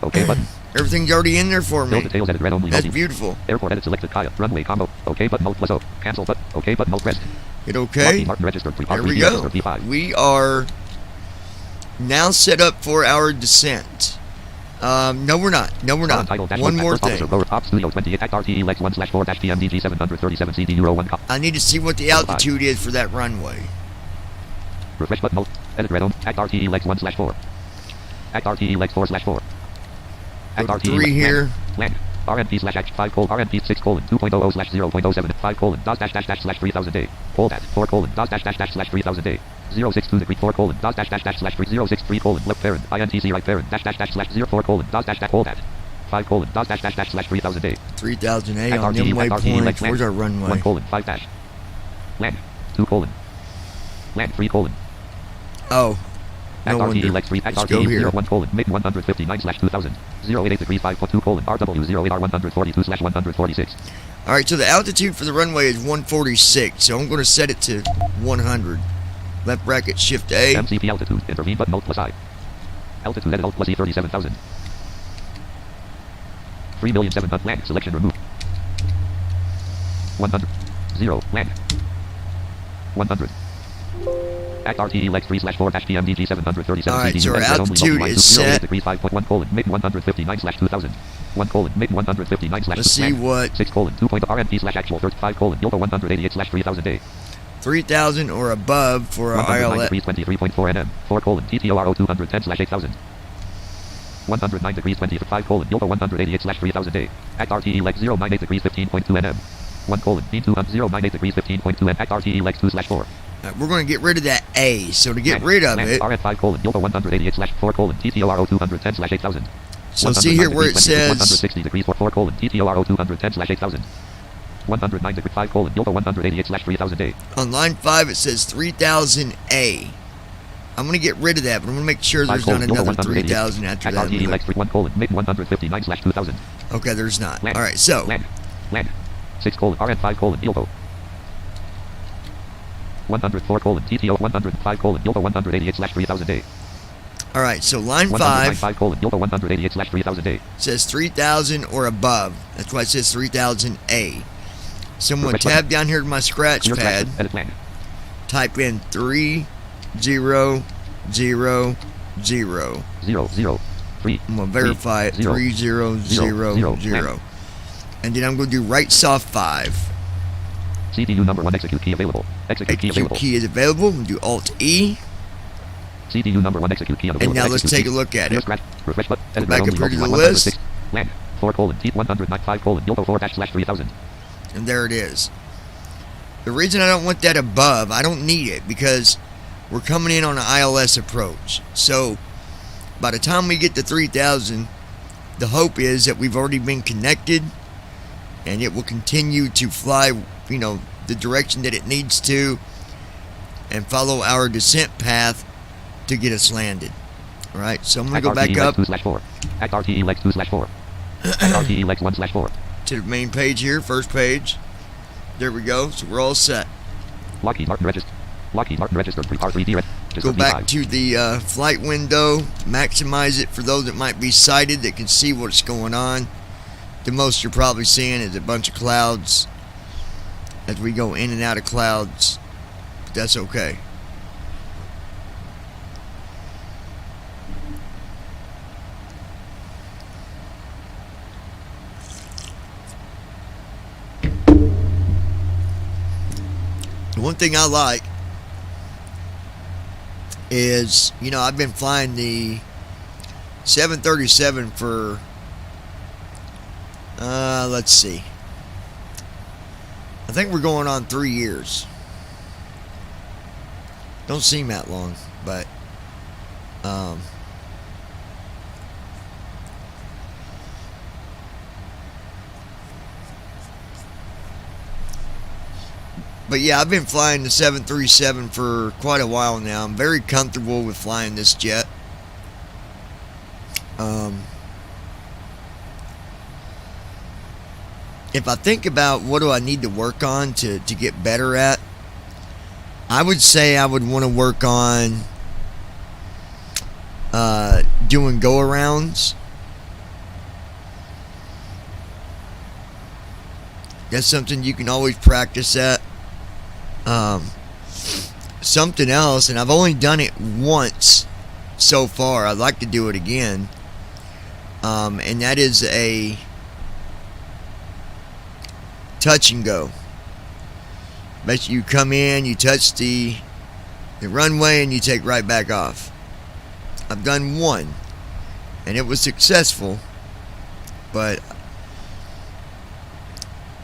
OK button. Everything's already in there for me. Ill details edit red only. That's multi. beautiful. Airport edit selected Kaya. Runway combo. OK button alt plus O. Cancel button. OK button alt rest. Hit OK. Lockheed Martin registered. There we go. We are now set up for our descent. No, we're not. No, we're not. One more thing. Ops Studio 28 Act RTE Lex 1/4-PMDG 737 CD Euro 1. I need to see what the altitude is for that runway. Refresh button alt. Edit red on. Act RTE Lex 1/4. Act RTE Lex 4/4. Act Go to RTE 3 here. Land. RNP slash Act 5 colon RNP 6 colon 2.00 slash 0.07 5 colon DOS dash dash dash slash 3000 day. Hold at 4 colon DOS dash dash dash slash 3000 day. 062 degree 4 colon DOS dash dash dash slash 3063 colon left parent INTC right parent dash dash dash slash 04 colon DOS dash dash hold at 5 colon dot dash dash dash slash 3000A. 3000A At on them RTE, at RTE, waypoints. like Where's our 1 runway? colon 5 dash. Land 2 colon. Land 3 colon. Oh, At no RTE wonder. like 3 at Let's go RTE here. 01 colon mid 159 slash 2000. 088 degrees 5.2 colon RW 08 R142 slash 146. All right, so the altitude for the runway is 146, so I'm going to set it to 100. Left bracket, shift A. MCP altitude, intervene button alt plus I. Altitude edit alt plus E 37,000. 3,007,000 land, selection removed. 100. 0, land. 100. At RTE lex 3 slash 4 dash PMDG 737. All right, so our only altitude multiply is 088 set. degrees 5.1 colon mid 159 slash 2000. 1 colon mid 159 slash Let's see land. what 6 colon 2 point RNP slash actual 35 colon Yoga 188 slash 3000A. 3,000 or above for our 109 ILS. degrees 23.4 NM. 4 colon TTORO 210 slash 8000. 109 degrees 25 colon Yoga 188 slash 3000A. At RTE lex 098 degrees 15.2 NM. 1 colon B2 098 degrees 15.2 N. At RTE lex 2 slash 4. We're going to get rid of that A. So to get rid of it, RN 5 colon Yoga 188 slash 4 colon TTORO 210 slash 8000. so see here where it says 160 degrees 4 colon TTORO 210 slash 8000. 109 degrees 5 colon Yoga 188 slash 3000A. on line 5 it says 3,000A. I'm going to get rid of that, but I'm going to make sure there's not another 3,000 after At that. RTE lex 1 colon mid 159 slash 2000. Okay, there's not. Land. All right, so Land. 6 colon RN 5 colon Yoga. 104 colon TTO 105 colon Yoga 188 slash 3000A. all right, so line 105 5 colon Yoga 188 slash 3000A. says 3,000 or above. That's why it says 3,000A. So I'm going to Refresh tab down here to my scratch Clear pad, traction, edit land. type in 3000. 0 0 3. I'm going to verify it, 0, 3000. And then I'm going to do right soft 5. CPU number 1 execute key available. Execute key Execute available. key is available. I'm going to do Alt E. CPU number 1 execute key available. And now let's Execute take key. a look at Clear it. scratch. Refresh button. Edit back only up here to the multiply list. 106. Land. 4 colon T 195 colon Yoga 4 dash slash 3000. And there it is. The reason I don't want that above, I don't need it because we're coming in on an ILS approach. So by the time we get to 3,000, the hope is that we've already been connected and it will continue to fly, the direction that it needs to and follow our descent path to get us landed. All right, so I'm going to go back up 2 slash 4. At RTE lex 2 slash 4. At RTE lex 1 slash 4. to the main page here, first page. There we go. So we're all set. Lockheed Martin registered. Lockheed Martin registered. R3D registered. Go back V5. to the flight window, maximize it for those that might be sighted that can see what's going on. The most you're probably seeing is a bunch of clouds as we go in and out of clouds. But that's okay. The one thing I like is, I've been flying the 737 for, let's see. I think we're going on 3 years. Don't seem that long, but, yeah, I've been flying the 737 for quite a while now. I'm very comfortable with flying this jet. If I think about what do I need to work on to get better at, I would say I would want to work on doing go-arounds. That's something you can always practice at. Something else, and I've only done it once so far. I'd like to do it again. And that is a touch and go. Basically, you come in, you touch the runway, and you take right back off. I've done one, and it was successful, but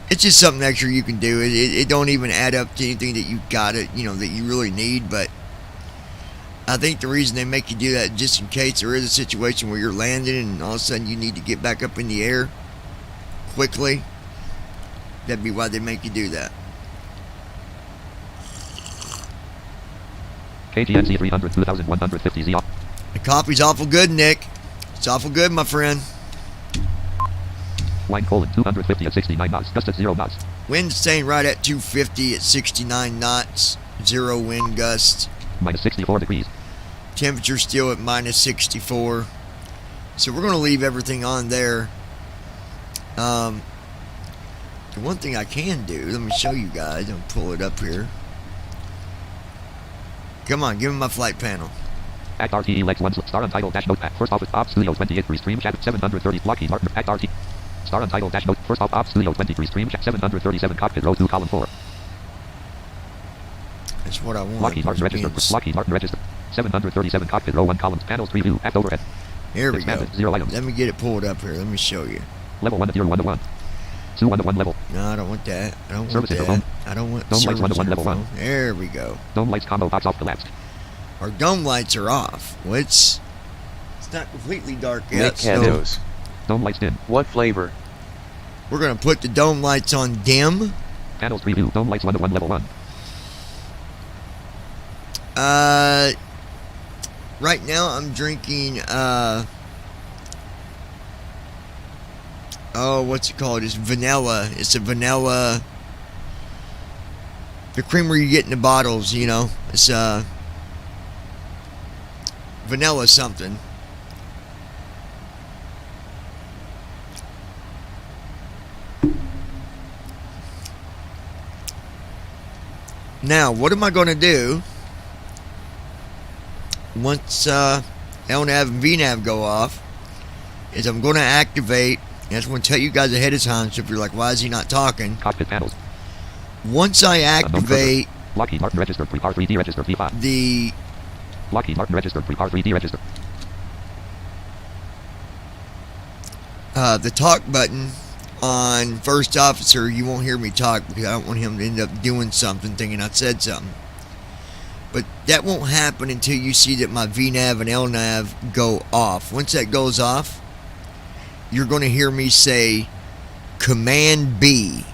it's just something extra you can do. It don't even add up to anything that you got it, that you really need. But I think the reason they make you do that just in case there is a situation where you're landing and all of a sudden you need to get back up in the air quickly. That'd be why they make you do that. KGNZ 300 2150 Z. The coffee's awful good, Nick. It's awful good, my friend. Line colon 250 at 69 knots. Gust at 0 knots. Wind staying right at 250 at 69 knots. 0 wind gusts. Minus 64 degrees. Temperature still at minus 64. So we're going to leave everything on there. The one thing I can do, let me show you guys. I'll pull it up here. Come on, give me my flight panel. Act RTE Lex 1 star untitled dash note first office op studio 28 restream chat 730 Lockheed Martin Act RT star untitled dash note first op studio 23 stream chat 737 cockpit row 2 column 4. That's what I want. Lockheed Martin register 737 cockpit row 1 columns panels preview act overhead. Here we Expanded, go. 0 items. Let me get it pulled up here. Let me show you. Level 1 to tier 1 to 1. 2 1 to 1 level. No, I don't want that. I don't want Service that. interphone. I don't want Dome lights service 1 to 1 level interphone. 1. There we go. Dome lights combo box off collapsed. Our dome lights are off. Well, it's not completely dark yet. Nick So Cantos. Dome lights dim. What flavor? we're going to put the dome lights on dim. Panels preview. Dome lights 1 to 1 level 1. Right now I'm drinking, what's it called? It's vanilla. It's a vanilla, the creamer you get in the bottles, you know. It's, vanilla something. Now, what am I going to do once LNAV and VNAV go off? Is I'm going to activate, and I just want to tell you guys ahead of time, so if you're like, why is he not talking? Cockpit panels. Once I activate Lockheed Martin registered pre-par 3D register P5. the Lockheed Martin registered pre-par 3D register. the talk button on first officer, you won't hear me talk because I don't want him to end up doing something thinking I said something. But that won't happen until you see that my VNAV and LNAV go off. Once that goes off, you're going to hear me say Command B.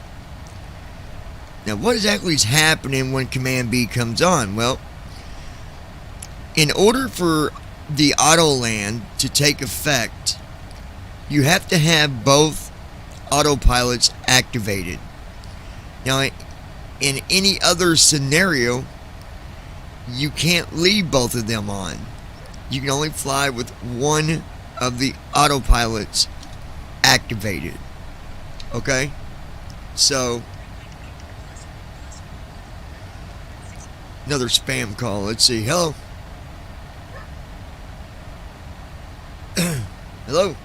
Now, what exactly is happening when Command B comes on? Well, in order for the auto land to take effect, you have to have both autopilots activated. Now, in any other scenario, you can't leave both of them on. You can only fly with one of the autopilots activated. Okay? So, another spam call. Let's see. Hello? Hello?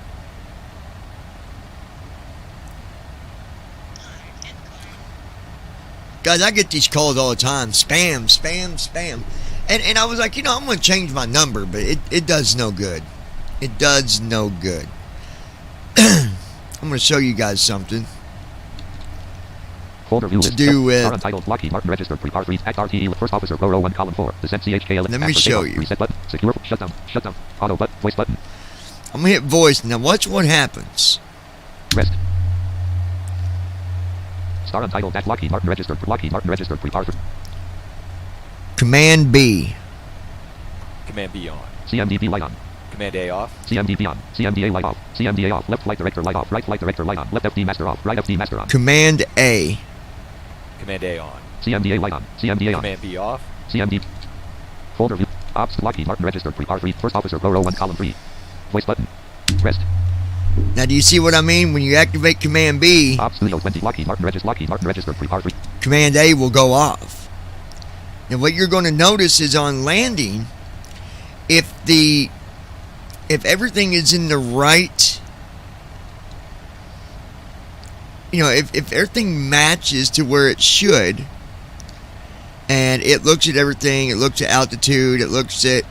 Guys, I get these calls all the time. Spam, spam, spam. And I was like, you know, I'm going to change my number, but it does no good. It does no good. I'm going to show you guys something. Folder view To list. do with- Star untitled Lockheed Martin registered pre-par 3 Act RTE first officer row 1 column 4. Descent CHKL. Let me show you. Reset button. Secure. Shutdown. Shutdown. Auto button. Voice button. I'm going to hit voice. Now watch what happens. Rest. Star untitled dash Lockheed Martin registered pre-par 3. Command B. Command B on. CMDB light on. Command A off. CMDB on. CMDA light off. CMDA off. Left flight director light off. Right flight director light on. Left FD master off. Right FD master on. Command A. Command A on. CMDA light on. CMDA on. Command B off. CMD. Folder view. Ops Lockheed Martin registered pre-par 3 first officer row 1 column 3. Voice button. Rest. Now do you see what I mean? When you activate Command B, Ops Studio 20 Lockheed Martin registered pre-par 3. Command A will go off. Now what you're going to notice is on landing, if everything is in the right, you know, if everything matches to where it should, and it looks at everything, it looks at altitude, it looks at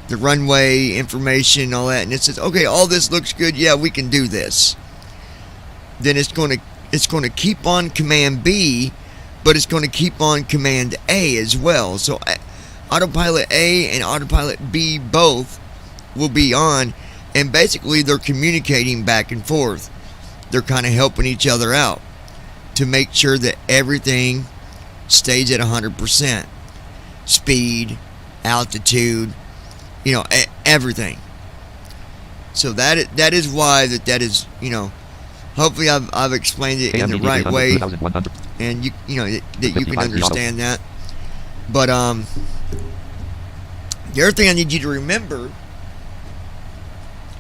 the runway information, all that, and it says, okay, all this looks good, yeah, we can do this. Then it's going to keep on Command B, but it's going to keep on Command A as well. So autopilot A and autopilot B both will be on, and basically they're communicating back and forth. They're kind of helping each other out to make sure that everything stays at 100%. Speed, altitude, everything. So that is why that is, hopefully I've explained it in the right way, and that you can understand that. But the other thing I need you to remember,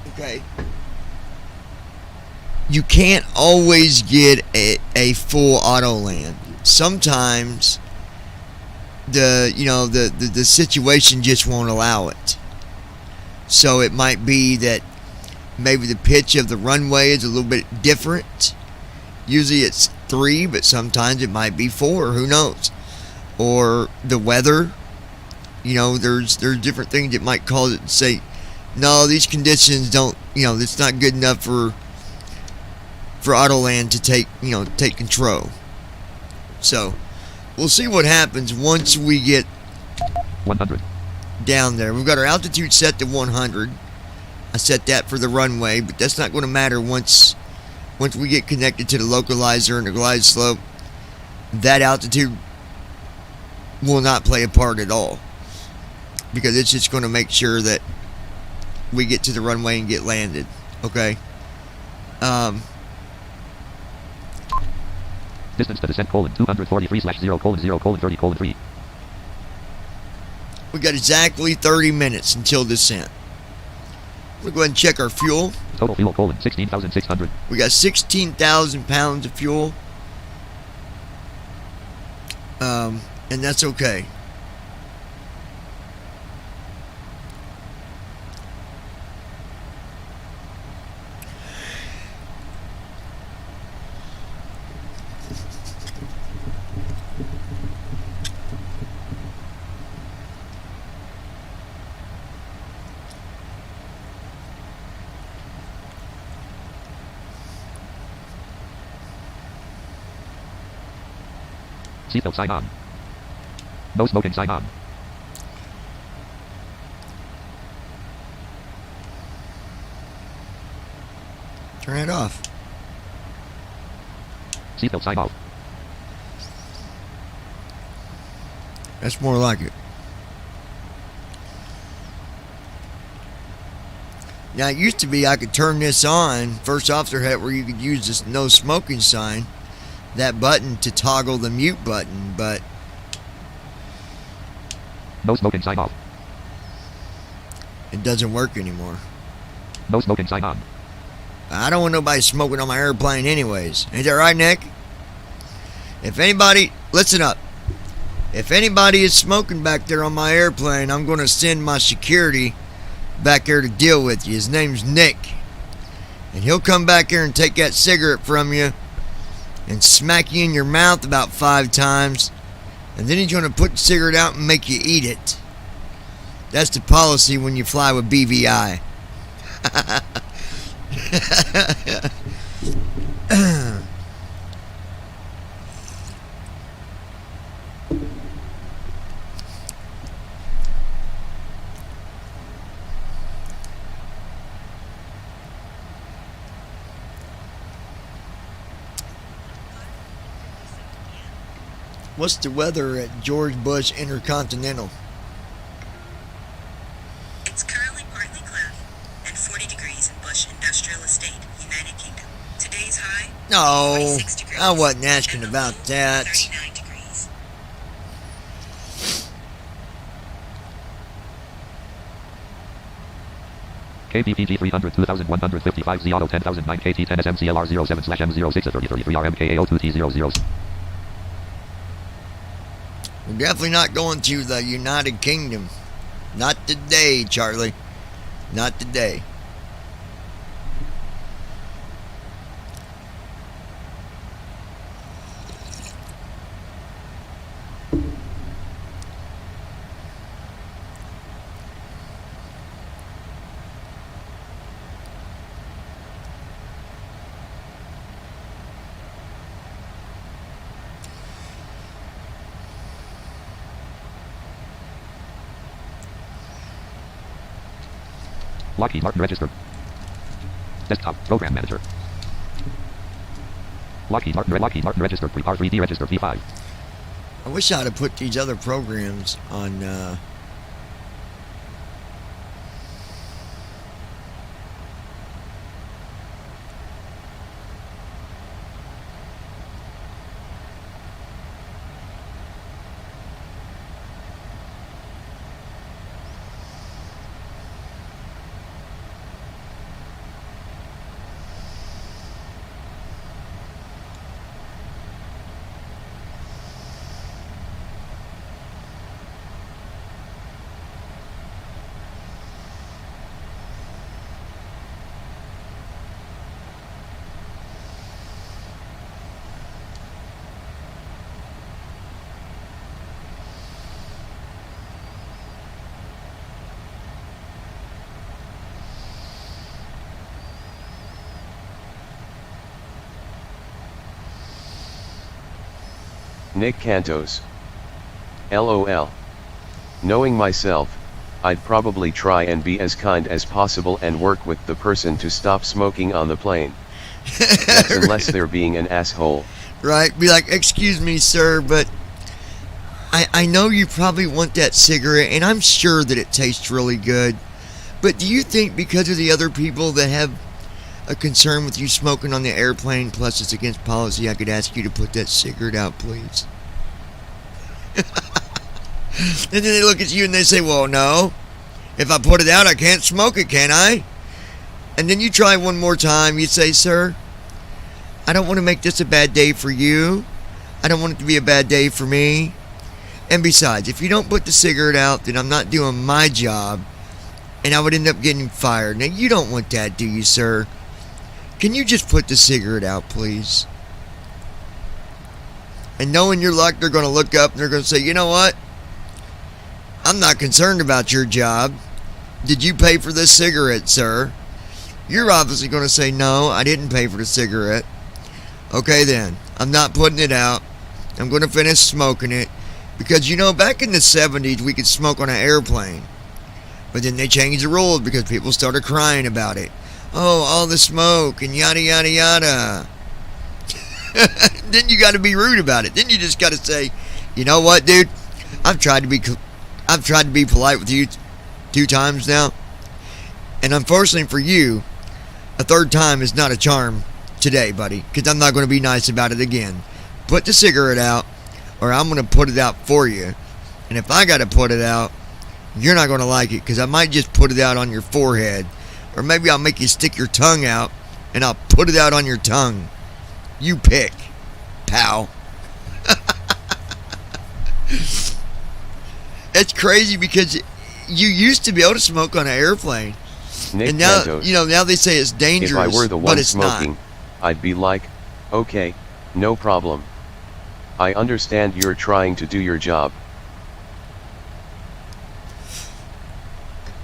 okay, you can't always get a full auto land. Sometimes the situation just won't allow it. So it might be that maybe the pitch of the runway is a little bit different. Usually it's 3, but sometimes it might be 4. Who knows? Or the weather. There's different things that might cause it to say, no, these conditions don't. It's not good enough for Autoland to take control. So we'll see what happens once we get 100 down there. We've got our altitude set to 100. I set that for the runway, but that's not going to matter once we get connected to the localizer and the glide slope. That altitude will not play a part at all, because it's just going to make sure that we get to the runway and get landed. Okay. Distance to descent, 243/0:0:30:30:3. We got exactly 30 minutes until descent. We'll go ahead and check our fuel. Total fuel, 16,600. We got 16,000 pounds of fuel. And that's okay. Seatbelt sign on. No smoking sign on. Turn it off. Seatbelt sign off. That's more like it. Now, it used to be I could turn this on, first officer hat, where you could use this no smoking sign, that button, to toggle the mute button, but no smoking sign off. It doesn't work anymore. No smoking sign on. I don't want nobody smoking on my airplane anyways. Ain't that right, Nick? If anybody, listen up. If anybody is smoking back there on my airplane, I'm going to send my security back there to deal with you. His name's Nick. And he'll come back here and take that cigarette from you and smack you in your mouth about 5 times. And then he's going to put the cigarette out and make you eat it. That's the policy when you fly with BVI. What's the weather at George Bush Intercontinental? It's currently partly cloudy and 40 degrees in Bush Industrial Estate, United Kingdom. Today's high, No, 46 degrees. I wasn't asking and the about low, that. 39 degrees. KPPG 300 2155 Z Auto 10009 KT 10 SMCLR 07/M06 3033 RMKAO2T00. We're definitely not going to the United Kingdom. Not today, Charlie. Not today. Lockheed Martin register. Desktop. Program Manager. Lockheed Martin register. R3D register. V5. I wish I'd have put these other programs on. Nick Cantos. LOL. Knowing myself, I'd probably try and be as kind as possible and work with the person to stop smoking on the plane. That's unless they're being an asshole. Right? Be like, excuse me, sir, but I know you probably want that cigarette, and I'm sure that it tastes really good. But do you think because of the other people that have a concern with you smoking on the airplane, plus it's against policy, I could ask you to put that cigarette out, please? And then they look at you and they say, well, no. If I put it out, I can't smoke it, can I? And then you try one more time. You say, sir, I don't want to make this a bad day for you. I don't want it to be a bad day for me. And besides, if you don't put the cigarette out, then I'm not doing my job, and I would end up getting fired. Now, you don't want that, do you, sir? Can you just put the cigarette out, please? And knowing your luck, they're going to look up and they're going to say, you know what? I'm not concerned about your job. Did you pay for this cigarette, sir? You're obviously going to say, no, I didn't pay for the cigarette. Okay, then. I'm not putting it out. I'm going to finish smoking it. Because, you know, back in the 70s, we could smoke on an airplane. But then they changed the rules because people started crying about it. Oh, all the smoke and yada, yada, yada. Then you got to be rude about it. Then you just got to say, you know what, dude? I've tried to be polite with you 2 times now. And unfortunately for you, a 3rd time is not a charm today, buddy. Because I'm not going to be nice about it again. Put the cigarette out, or I'm going to put it out for you. And if I got to put it out, you're not going to like it. Because I might just put it out on your forehead. Or maybe I'll make you stick your tongue out, and I'll put it out on your tongue. You pick, pal. It's crazy because you used to be able to smoke on an airplane. Nick And now, Cantos. now they say it's dangerous, If I were the but one it's smoking, not. I'd be like, okay, no problem. I understand you're trying to do your job.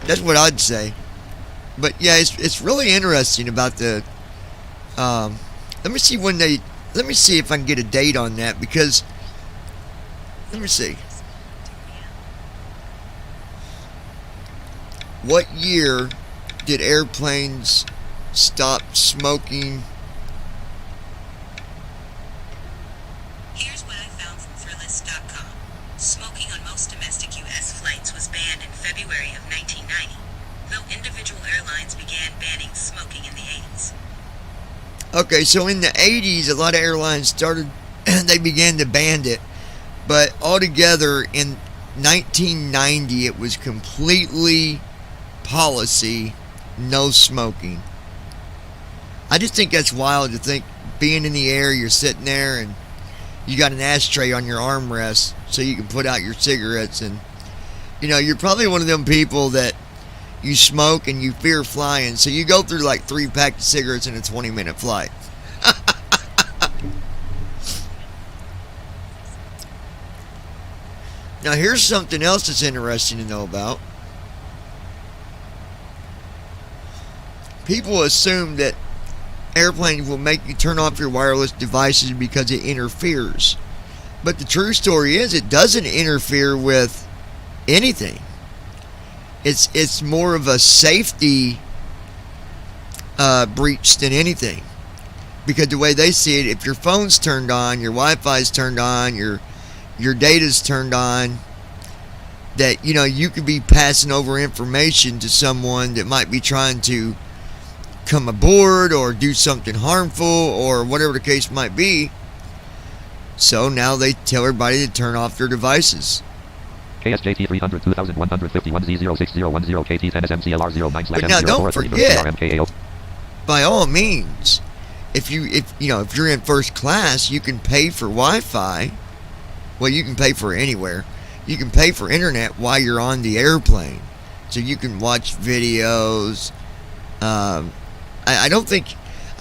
That's what I'd say. But yeah, it's really interesting about the. Let me see if I can get a date on that, because. Let me see. What year did airplanes stop smoking? Here's what I found from Thrillist.com. Smoking on most domestic U.S. flights was banned in February of 1990, though individual airlines began banning smoking in the 80s. Okay, so in the 80s, a lot of airlines they began to ban it. But altogether, in 1990, it was completely policy, no smoking. I just think that's wild to think, being in the air, you're sitting there and you got an ashtray on your armrest so you can put out your cigarettes, and you're probably one of them people that you smoke and you fear flying, so you go through like 3 packs of cigarettes in a 20-minute flight. Now here's something else that's interesting to know about. People assume that airplanes will make you turn off your wireless devices because it interferes. But the true story is it doesn't interfere with anything. It's more of a safety breached than anything. Because the way they see it, if your phone's turned on, your Wi-Fi's turned on, your data's turned on, that you could be passing over information to someone that might be trying to come aboard or do something harmful or whatever the case might be. So now they tell everybody to turn off their devices. KSJT 300 2151 Z06010 KT 10 SMCLR 09 But now don't forget, by all means, if you're in first class, you can pay for Wi-Fi. Well, you can pay for it anywhere. You can pay for internet while you're on the airplane, so you can watch videos. I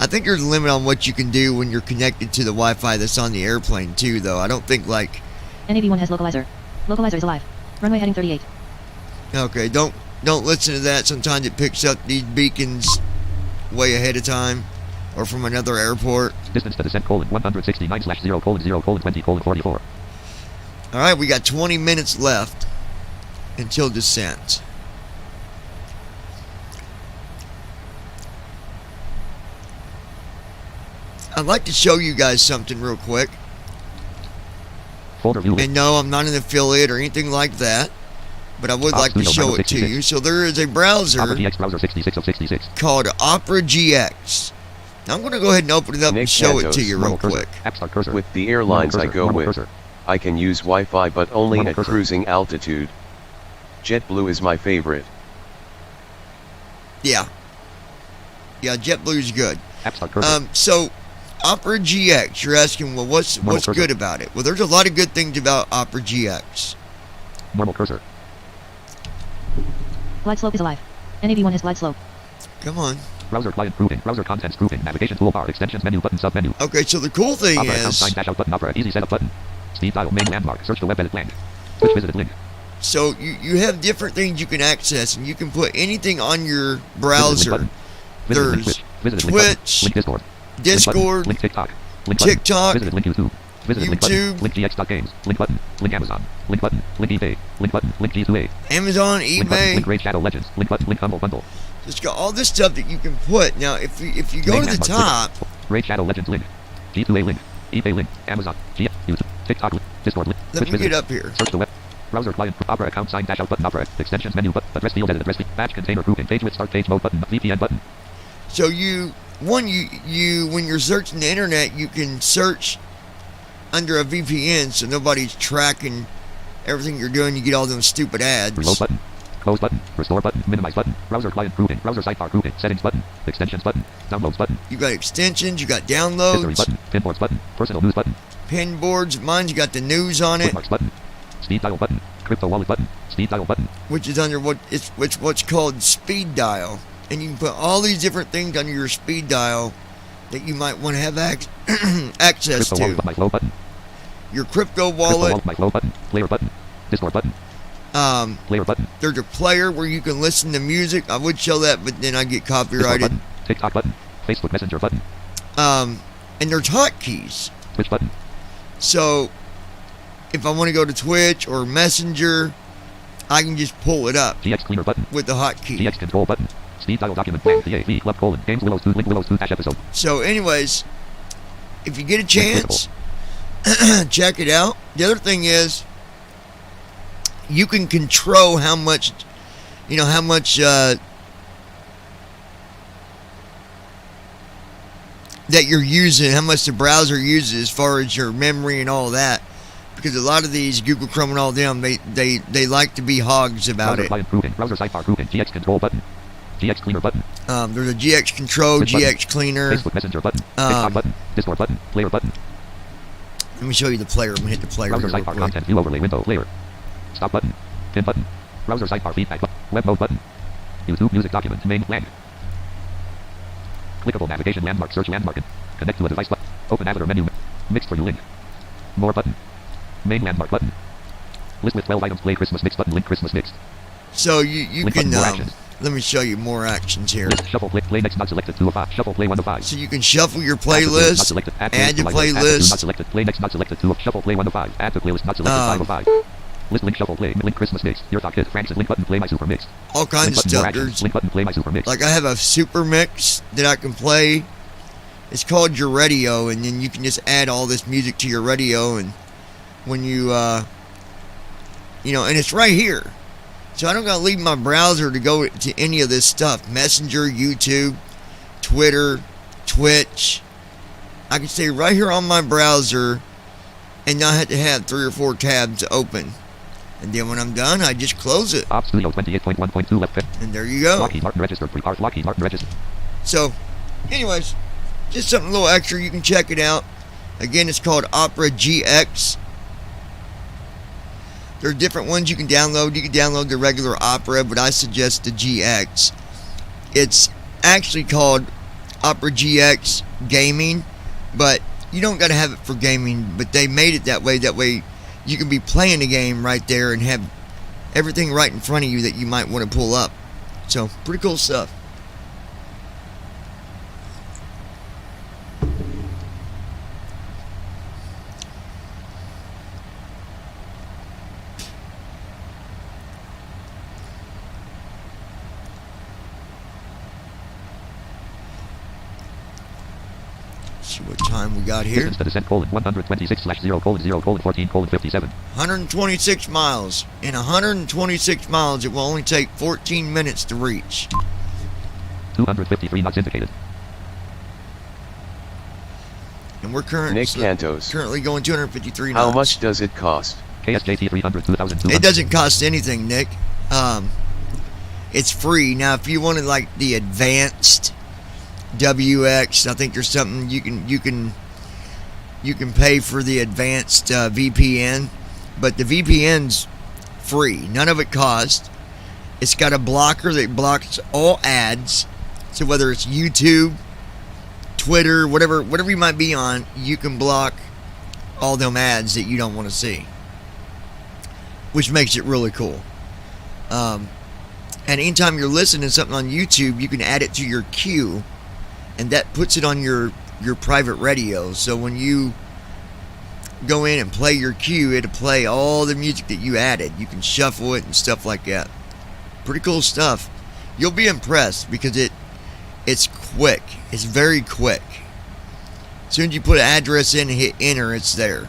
think there's a limit on what you can do when you're connected to the Wi-Fi that's on the airplane too, though. I don't think like NAV1 has localizer. Localizer is alive. Runway heading 38. Okay, don't listen to that. Sometimes it picks up these beacons way ahead of time or from another airport. Distance to descent :169/0:0:20:44. All right, we got 20 minutes left until descent. I'd like to show you guys something real quick. Folder view. And no, I'm not an affiliate or anything like that, but I would like to show it to you. So there is a browser Opera GX browser 66 of 66. called Opera GX. Now I'm going to go ahead and open it up and show it to you real quick. App Start cursor. With the airlines I go with, Cursor. I can use Wi-Fi but only Normal at cursor. cruising altitude. JetBlue is my favorite. Yeah, JetBlue is good. App Start cursor. So Opera GX, you're asking, well, what's cursor. good about it? Well, there's a lot of good things about Opera GX. Normal cursor. Glide slope is alive. NAV1 has glide slope. Come on. Browser client grouping. Browser contents grouping. Navigation toolbar. Extensions menu button sub menu. Okay, so the cool thing Opera account is, sign dash out button. Opera easy setup button. Speed dial main landmark. Search the web edit blank. Switch visited link. so you have different things you can access, and you can put anything on your Visited link browser. button. Visited link There's Twitch. Visited link button. Twitch, Link Discord. Discord, Link TikTok. Link button. TikTok, Visited link YouTube. Visited link YouTube. button. Link GX.games. Link button. Link Amazon. Link button. Link eBay. Link button. Link G2A. Amazon, Link button. eBay. Link Raid Shadow Legends. Link button. Link Humble Bundle. It's got all this stuff that you can put. Now, if you go Main to the landmark, top, Raid Shadow Legends link. G2A link. eBay link. Amazon. GX. YouTube. TikTok link. Discord link. let Twitch me visit. get up here. Search the web. Browser client. Opera account sign dash out button. Opera. Extensions menu button. Address field edit. Address field. Batch container grouping. Page with start page mode button. VPN button. So you when you're searching the internet, you can search under a VPN, so nobody's tracking everything you're doing. You get all them stupid ads. Reload button. Close button. Restore button. Minimize button. Browser client grouping. Browser sidebar grouping. Settings button. Extensions button. Downloads button. You got extensions, you got History downloads, button. Pinboards button. Personal news button. pin boards. Mine's got the news on it, Bookmarks button. Speed dial button. Crypto wallet button. Speed dial button. which is under what's called speed dial, and you can put all these different things under your speed dial that you might want to have access Crypto wallet to. my flow button. Your crypto Crypto wallet. wallet my flow button. Player button. Discord button. Player button. There's a player where you can listen to music. I would show that, but then I get Discord copyrighted. button. TikTok button. Facebook Messenger button. And there's hotkeys. Twitch button. So if I want to go to Twitch or Messenger, I can just pull it up GX cleaner button. with the hotkey. GX control button. Speed dial document plan. DAV club colon. Games Willows 2 link Willows 2 dash episode. So anyways, if you get a chance, check it out. The other thing is, you can control how much that you're using, how much the browser uses as far as your memory and all that. Because a lot of these Google Chrome and all them, they like to be hogs about Browser it. client grouping. Browser sidebar grouping. GX control button. GX cleaner button. There's a GX control, Switch button. GX cleaner. Facebook Messenger button. TikTok button. Discord button. Player button. Let me show you the player. I'm gonna hit the player Browser here real sidebar quick. content view overlay window. Player. Stop button. Pin button. Browser sidebar feedback button. Web mode button. YouTube music document. Main blank. Clickable navigation landmark. Search landmark. Connect to a device button. Open avatar menu. Mixed for you link. More button. Main landmark button. List with 12 items. Play Christmas mix button. Link Christmas mix. So you Link can button, more actions. let me show you more actions here. List shuffle play. Play next not selected 2 of 5. Shuffle play 1 of 5. So you can shuffle your Add to playlist, not playlist, selected. add to to library. Add to playlist. not selected. Play next not selected 2 of shuffle play 1 of 5. Add to playlist not selected 5 of 5. List link shuffle play. Link Christmas mix. Your thought kid. Franks. Link button play my super mix. All kinds of Link button more stuff. actions. There's Link button play my super mix. like I have a super mix that I can play. It's called your radio, and then you can just add all this music to your radio, and when you you know, and it's right here. So I don't gotta leave my browser to go to any of this stuff. Messenger, YouTube, Twitter, Twitch. I can stay right here on my browser and not have to have 3 or 4 tabs open. And then when I'm done, I just close it. Op Studio 28.1.2 left. And there you go. Lockheed Martin registered. Lockheed Martin registered. So, anyways, just something a little extra. You can check it out. Again, it's called Opera GX. There are different ones you can download. You can download the regular Opera, but I suggest the GX. It's actually called Opera GX Gaming, but you don't got to have it for gaming, but they made it that way. That way you can be playing a game right there and have everything right in front of you that you might want to pull up. So, pretty cool stuff. See what time we got here. Distance to descent: 126/0:0:14:57. 126 miles. In 126 miles, it will only take 14 minutes to reach. 253 knots indicated. And we're Nick currently Cantos. going 253 knots. How much does it cost? KSJT 300 2200. It doesn't cost anything, Nick. It's free. Now, if you wanted like the advanced WX, I think there's something you can pay for the advanced VPN, but the VPN's free. None of it costs. It's got a blocker that blocks all ads. So whether it's YouTube, Twitter, whatever you might be on, you can block all them ads that you don't want to see, which makes it really cool. And anytime you're listening to something on YouTube, you can add it to your queue, and that puts it on your private radio. So when you go in and play your queue, it'll play all the music that you added. You can shuffle it and stuff like that. Pretty cool stuff. You'll be impressed because it's quick. It's very quick. As soon as you put an address in and hit enter, it's there.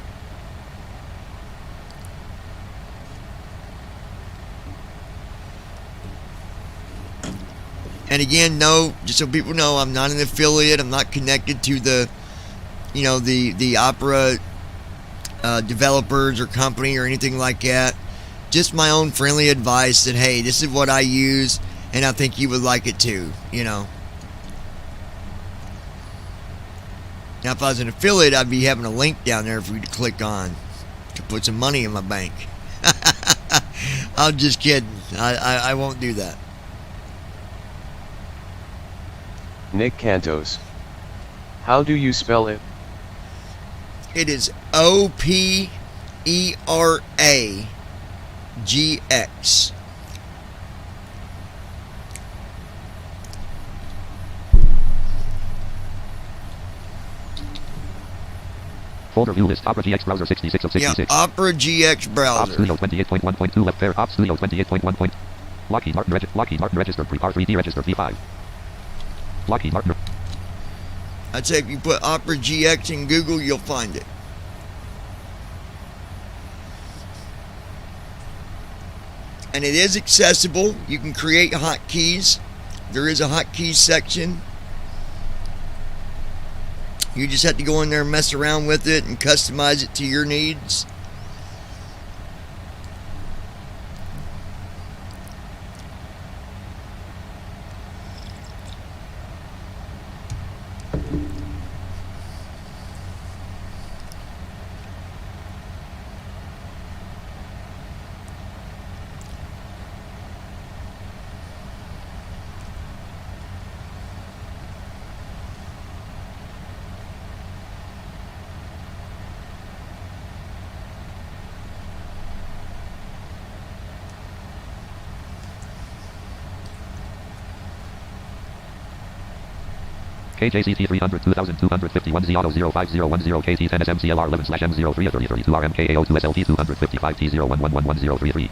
And again, no, just so people know, I'm not an affiliate. I'm not connected to the Opera developers or company or anything like that. Just my own friendly advice that, hey, this is what I use, and I think you would like it too, Now, if I was an affiliate, I'd be having a link down there for you to click on to put some money in my bank. I'm just kidding. I won't do that. Nick Cantos. How do you spell it? It is OPERAGX. Folder view list. Opera GX browser 66 of 66. Yeah, Opera GX Op browser. Studio 28.1.2 left pair. Op Studio 28.1. Lockheed Martin registered. R3D registered. V5. Lockheed Martin. I'd say if you put Opera GX in Google, you'll find it. And it is accessible. You can create hotkeys. There is a hotkeys section. You just have to go in there and mess around with it and customize it to your needs. KJCT 300 2251 Z Auto 05010 KT10 SMCLR 11 M03 3032 RMKAO 2 SLT 255 T01111033.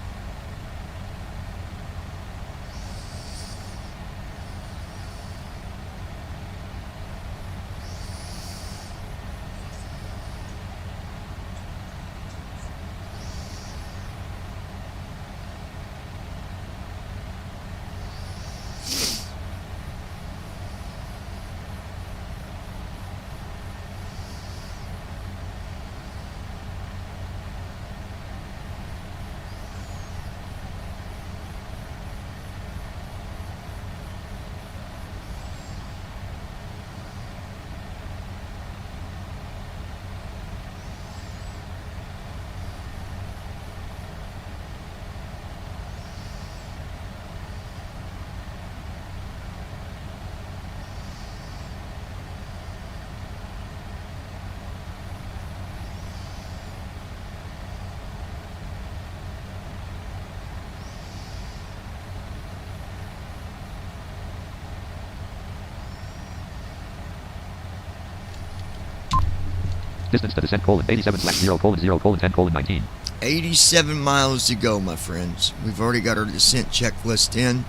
Distance to descent: 87/0:0:10:19. 87 miles to go, my friends. We've already got our descent checklist in.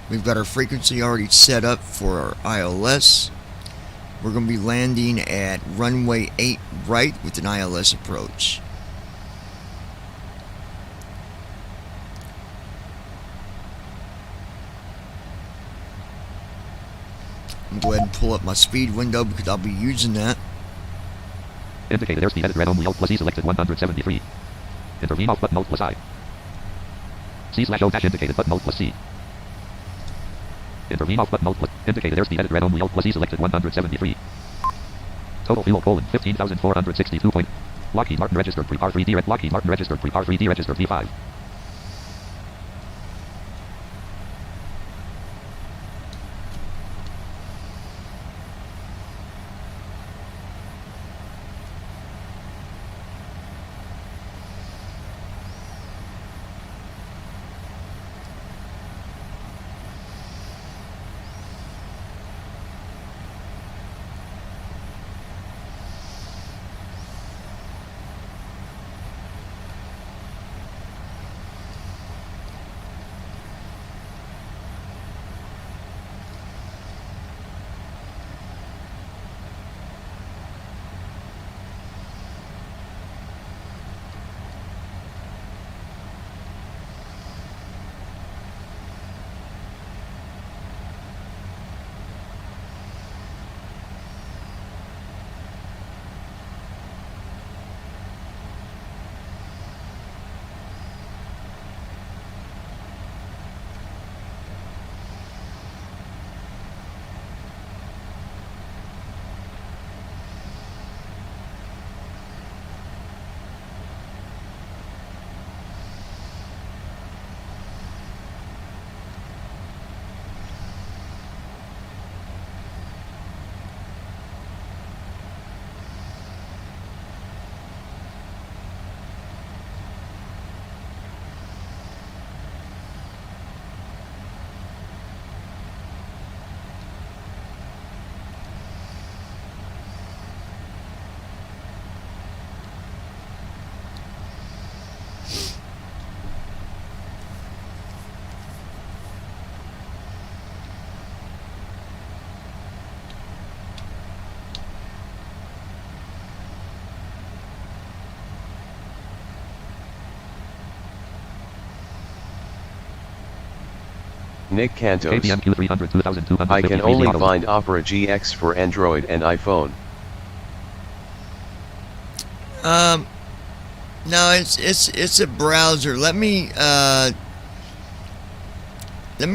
We've got our frequency already set up for our ILS. We're going to be landing at runway 8 right with an ILS approach. I'm going to go ahead and pull up my speed window because I'll be using that. Indicated airspeed edit red only Alt plus E selected 173. Intervene Alt button Alt plus I. C/O dash indicated button Alt plus C. Intervene Alt button Alt plus indicated airspeed edit red only Alt plus E selected 173. Total fuel: 15,462 point. Lockheed Martin registered pre-par 3D red. Lockheed Martin registered pre-par 3D registered V5. Nick Cantos. KPMQ 300 2253 I can only auto. find Opera GX for Android and iPhone. No, it's a browser. Let me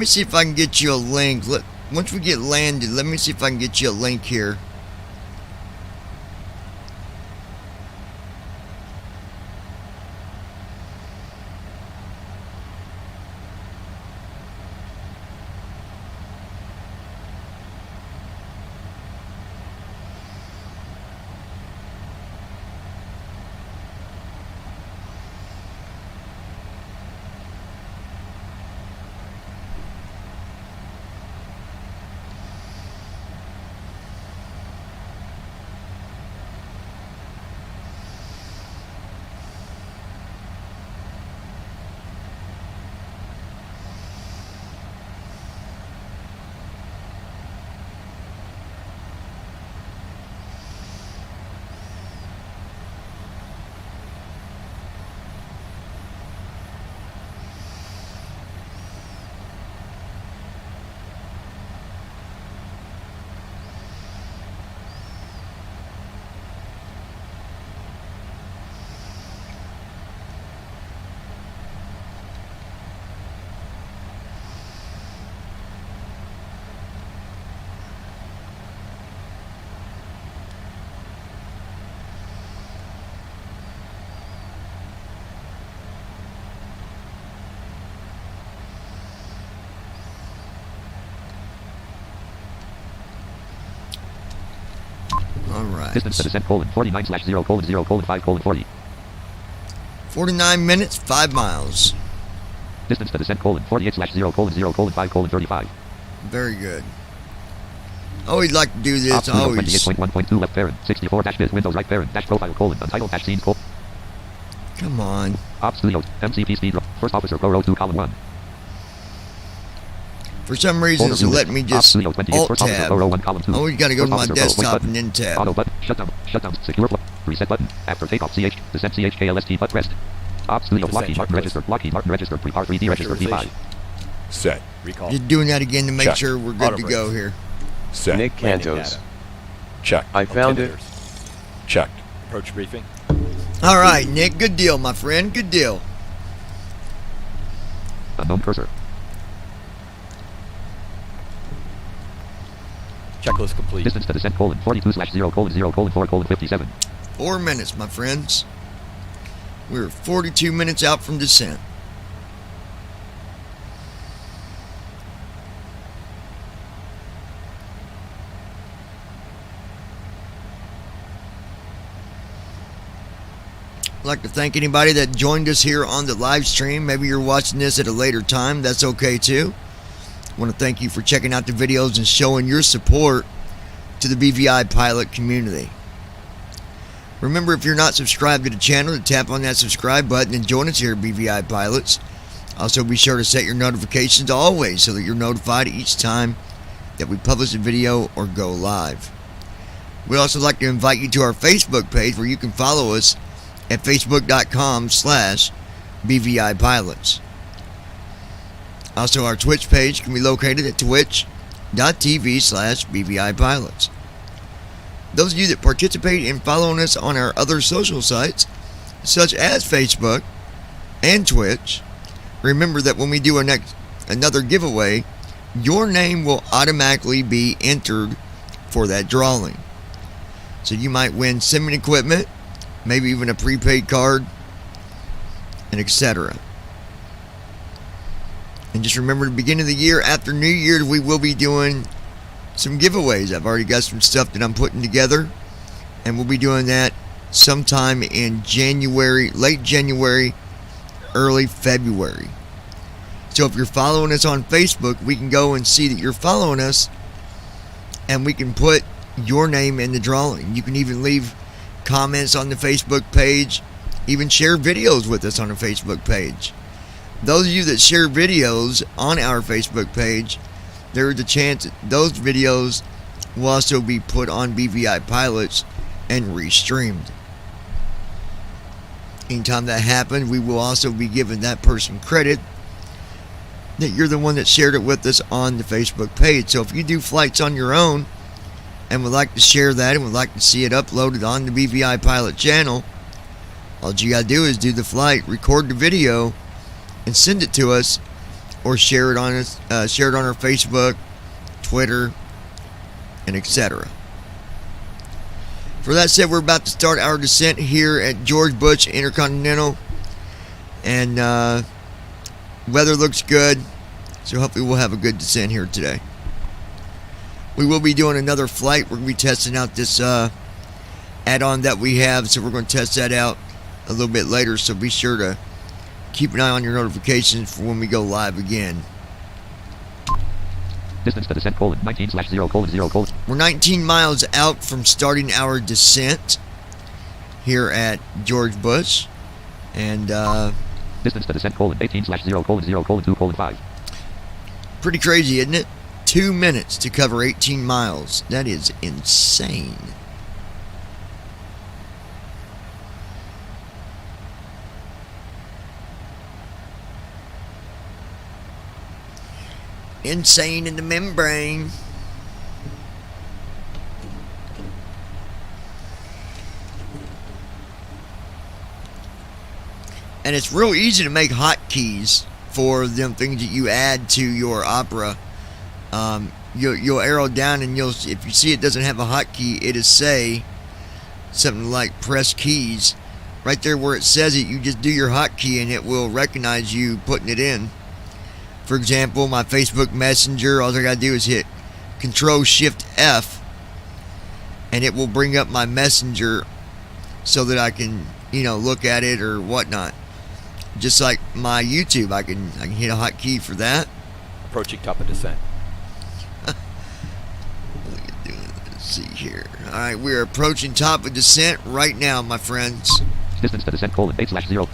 see if I can get you a link. Once we get landed, let me see if I can get you a link here. right. Distance to descent, 49/0:0:5:40. 49 minutes, 5 miles. Distance to descent, 48/0:0:5:35. Very good. Always like to do this. Ops, Always. 28.1.2 left parent, 64-bit, Windows right parent, profile, untitled, scenes, Come on. Ops Studio, MCP speed, first officer, row 2, column 1. For some reason, it's letting me just Studio, 28, alt first officer, tab. row 1, column 2. Always got to go to my First officer, desktop button. and then tab. Auto button, shutdown, secure, reset button, after takeoff, descent, CHKLST, but pressed. Ops Studio, block key, mark registered, pre-par 3D, registered, P5. Set. Recall. Just doing that again to make Check. sure we're good to Auto go brakes. here. Set. Nick Landing Cantos. data. Check. I found it. Altimeters. Checked. Approach briefing. All right, Nick. Good deal, my friend. Good deal. Unknown cursor. Checklist complete. Distance to descent, 42/0:0:4:57. 4 minutes, my friends. We're 42 minutes out from descent. I'd like to thank anybody that joined us here on the live stream. Maybe you're watching this at a later time. That's okay too. I want to thank you for checking out the videos and showing your support to the BVI pilot community. Remember, if you're not subscribed to the channel, to tap on that subscribe button and join us here at BVI Pilots. Also, be sure to set your notifications always so that you're notified each time that we publish a video or go live. We'd also like to invite you to our Facebook page where you can follow us at facebook.com/BVI Pilots. Also, our Twitch page can be located at twitch.tv/BVI Pilots. Those of you that participate in following us on our other social sites, such as Facebook and Twitch, remember that when we do another giveaway, your name will automatically be entered for that drawing. So you might win simming equipment, maybe even a prepaid card, and etc. And just remember, the beginning of the year, after New Year's, we will be doing some giveaways. I've already got some stuff that I'm putting together, and we'll be doing that sometime in January, late January, early February. So if you're following us on Facebook, we can go and see that you're following us, and we can put your name in the drawing. You can even leave comments on the Facebook page, even share videos with us on the Facebook page. Those of you that share videos on our Facebook page, there is a chance that those videos will also be put on BVI Pilots and restreamed. Anytime that happens, we will also be giving that person credit that you're the one that shared it with us on the Facebook page. So if you do flights on your own and would like to share that and would like to see it uploaded on the BVI Pilot channel, all you gotta do is do the flight, record the video, and send it to us, or share it on our Facebook, Twitter, and etc. For that said, we're about to start our descent here at George Bush Intercontinental, and weather looks good, so hopefully we'll have a good descent here today. We will be doing another flight. We're going to be testing out this add-on that we have, so we're going to test that out a little bit later, so be sure to keep an eye on your notifications for when we go live again. Distance to descent, 19/0:0. We're 19 miles out from starting our descent here at George Bush, and Distance to descent, 18/0:0:2:5. pretty crazy, isn't it? 2 minutes to cover 18 miles. That is insane. Insane in the membrane. And it's real easy to make hotkeys for them things that you add to your Opera. You'll arrow down, and if you see it doesn't have a hotkey, it'll say something like press keys. Right there where it says it, you just do your hotkey and it will recognize you putting it in. For example, my Facebook Messenger, all I gotta do is hit Control-Shift-F, and it will bring up my messenger so that I can, look at it or whatnot. Just like my YouTube, I can hit a hotkey for that. Approaching top of descent. Let's see here. All right, we are approaching top of descent right now, my friends. Distance to descent, :8/0.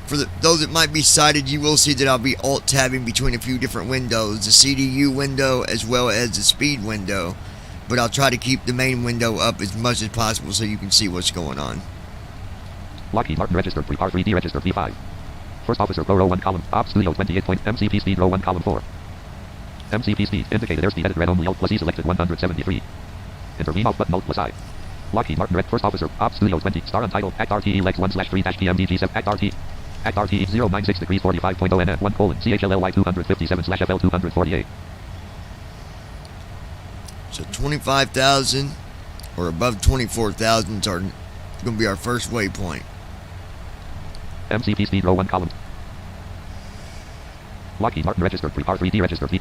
For those that might be sighted, you will see that I'll be alt-tabbing between a few different windows, the CDU window as well as the speed window. But I'll try to keep the main window up as much as possible so you can see what's going on. Lockheed Martin registered, R3D registered, V5. First officer, row 1, column, op studio 28 point, MCP speed, row 1, column 4. MCP speed, indicated airspeed, edit red only, alt plus E selected 173. Intervene, alt button, alt plus I. Lockheed Martin red, first officer, op studio 20, star untitled, act RTE lex 1/3-PMDG7, act RT. Act RTE 096 degrees 45.0 NF 1 CHLLY 257/FL 248. So 25,000 or above 24,000 are going to be our first waypoint. MCP speed, row 1, column. Lockheed Martin registered, R3D registered, V.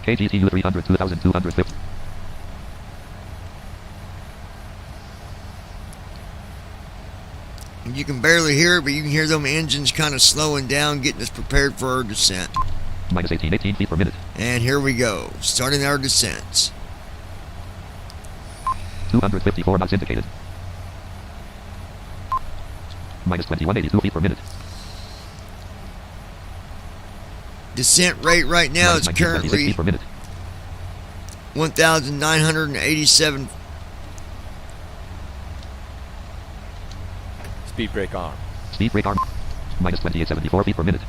KGTU 300 2250. You can barely hear it, but you can hear them engines kind of slowing down, getting us prepared for our descent. Minus 18 feet per minute. And here we go, starting our descent. 254 knots indicated. Minus 2182 feet per minute. Descent rate right now is currently feet per minute. 1,987. Speed brake arm. Speed brake arm. Minus 2874 feet per minute.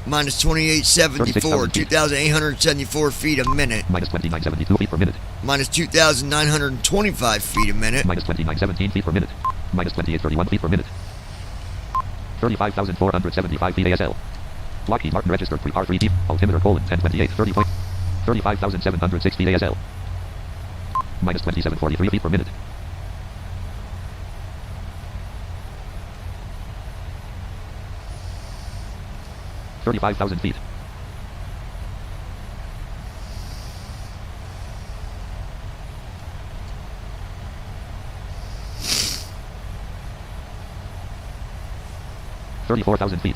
Minus 2874, 2,874 feet a minute. Minus 2972 feet per minute. Minus 2,925 feet a minute. Minus 2917 feet per minute. Minus 2831 feet per minute. 35,475 feet ASL. Lockheed Martin registered, R3D, altimeter, :1028, 30 point. 35,706 feet ASL. Minus 2743 feet per minute. 35,000 feet. $34,000 feet.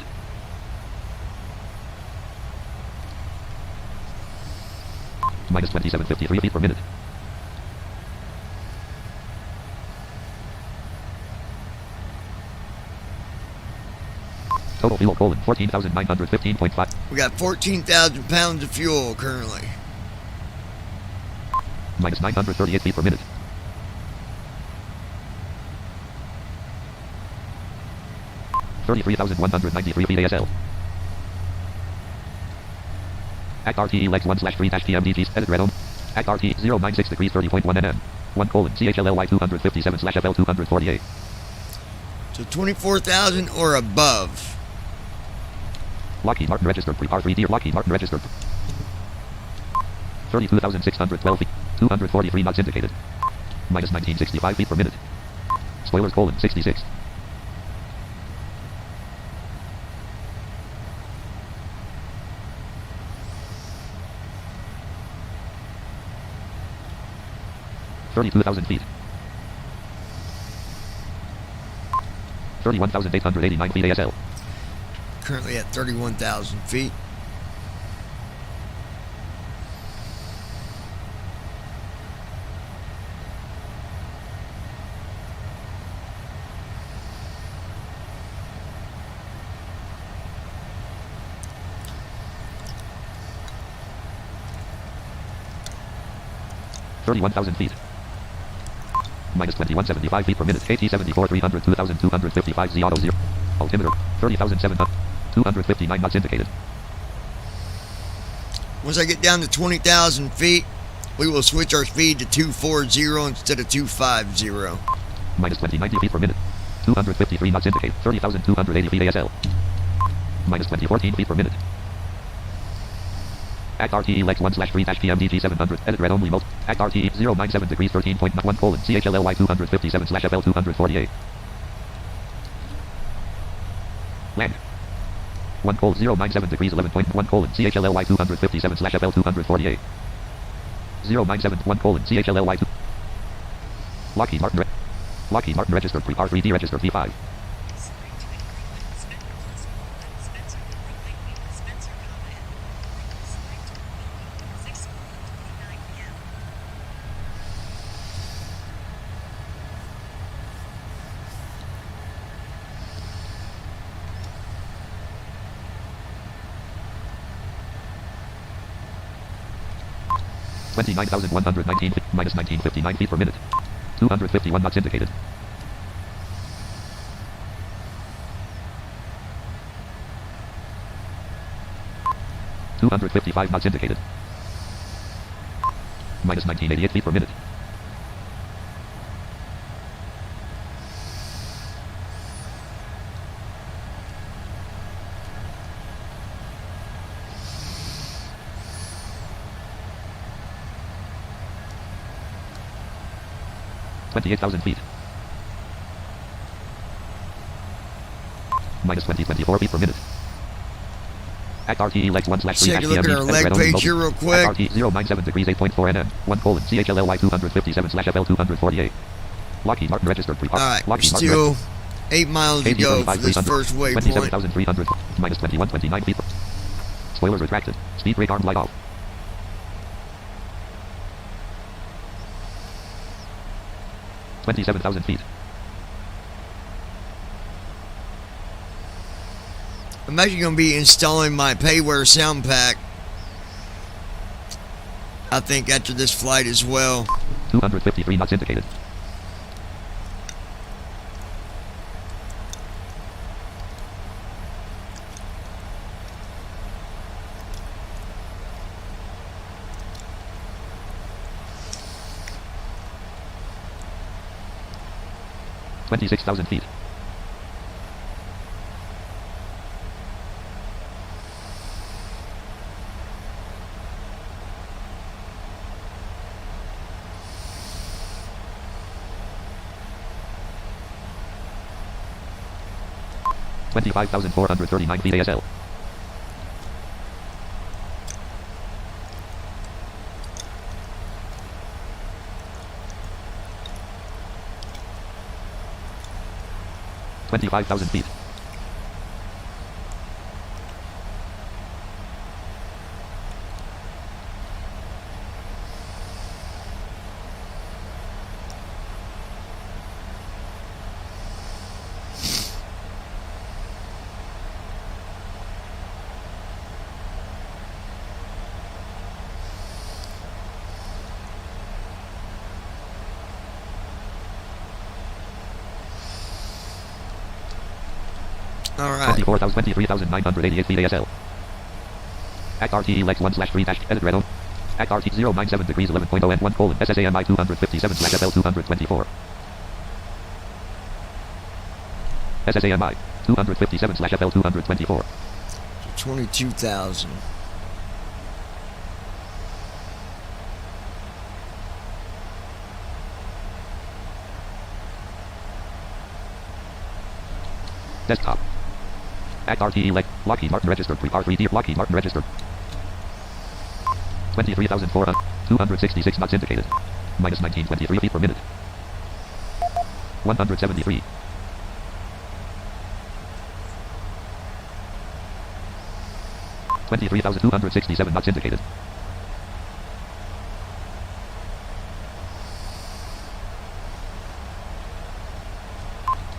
Minus 2753 feet per minute. Total fuel, 14,915.5. We got 14,000 pounds of fuel currently. Minus 938 feet per minute. $33,193 feet ASL. Act RTE legs 1/3-PMDGs, edit red on. Act RT 096 degrees 30.1 nm. 1 CHLLY 257/FL 248. So 24,000 or above. Lockheed Martin registered, R3D, Lockheed Martin registered. 32,612 feet, 243 knots indicated. Minus 1965 feet per minute. Spoilers, 66. $32,000 feet. 31,889 feet ASL. Currently at 31,000 feet. $31,000 feet. Minus 2175 feet per minute. KT 74 300 2255 Z auto 0. Altimeter 30,700. 259 knots indicated. Once I get down to 20,000 feet, we will switch our speed to 240 instead of 250. Minus 2090 feet per minute. 253 knots indicate. 30,280 feet ASL. Minus 2014 feet per minute. Act RTE legs 1/3-PMDG 700. Edit red only mode. Act RTE 097 degrees 13.1 CHLLY 257/FL 248. Land. 097 degrees 11.1 colon CHLLY 257 slash FL 248. 0971 colon CHLLY 2. Lockheed Martin. Lockheed Martin registered R3D registered V5. -19,119 minus 1959 feet per minute. 251 knots indicated. -255 knots indicated. -1988 feet per minute. -28,000 feet. -2024 feet per minute. Act RTE legs 1 slash 3 Take a look at our leg page here real quick. Act RT 097 degrees 8.4 nm. 1 colon CHLLY 257 slash FL 248. Lockheed Martin registered. Alright, Lockheed Martin still 8 miles to go for this first waypoint. 27,300 -2129 feet. Spoilers retracted. Speed brake arm light off. -27,000 feet. I'm actually going to be installing my Payware sound pack, I think, after this flight as well. 253 knots indicated. $26,000 feet. $25,439 feet ASL. $25,000 feet. Alright. 23,988 feet ASL. Act RTE legs 1 slash 3 dash edit red on. Act RT 097 degrees 11.0 and 1 colon SSAMI 257 slash FL 224. SSAMI 257 slash FL 224. 22,000. Desktop. Act RTE leg. Lockheed Martin registered. R3D. Lockheed Martin registered. 23,400. 266 knots indicated. -1923 feet per minute. 173. 23,267 knots indicated.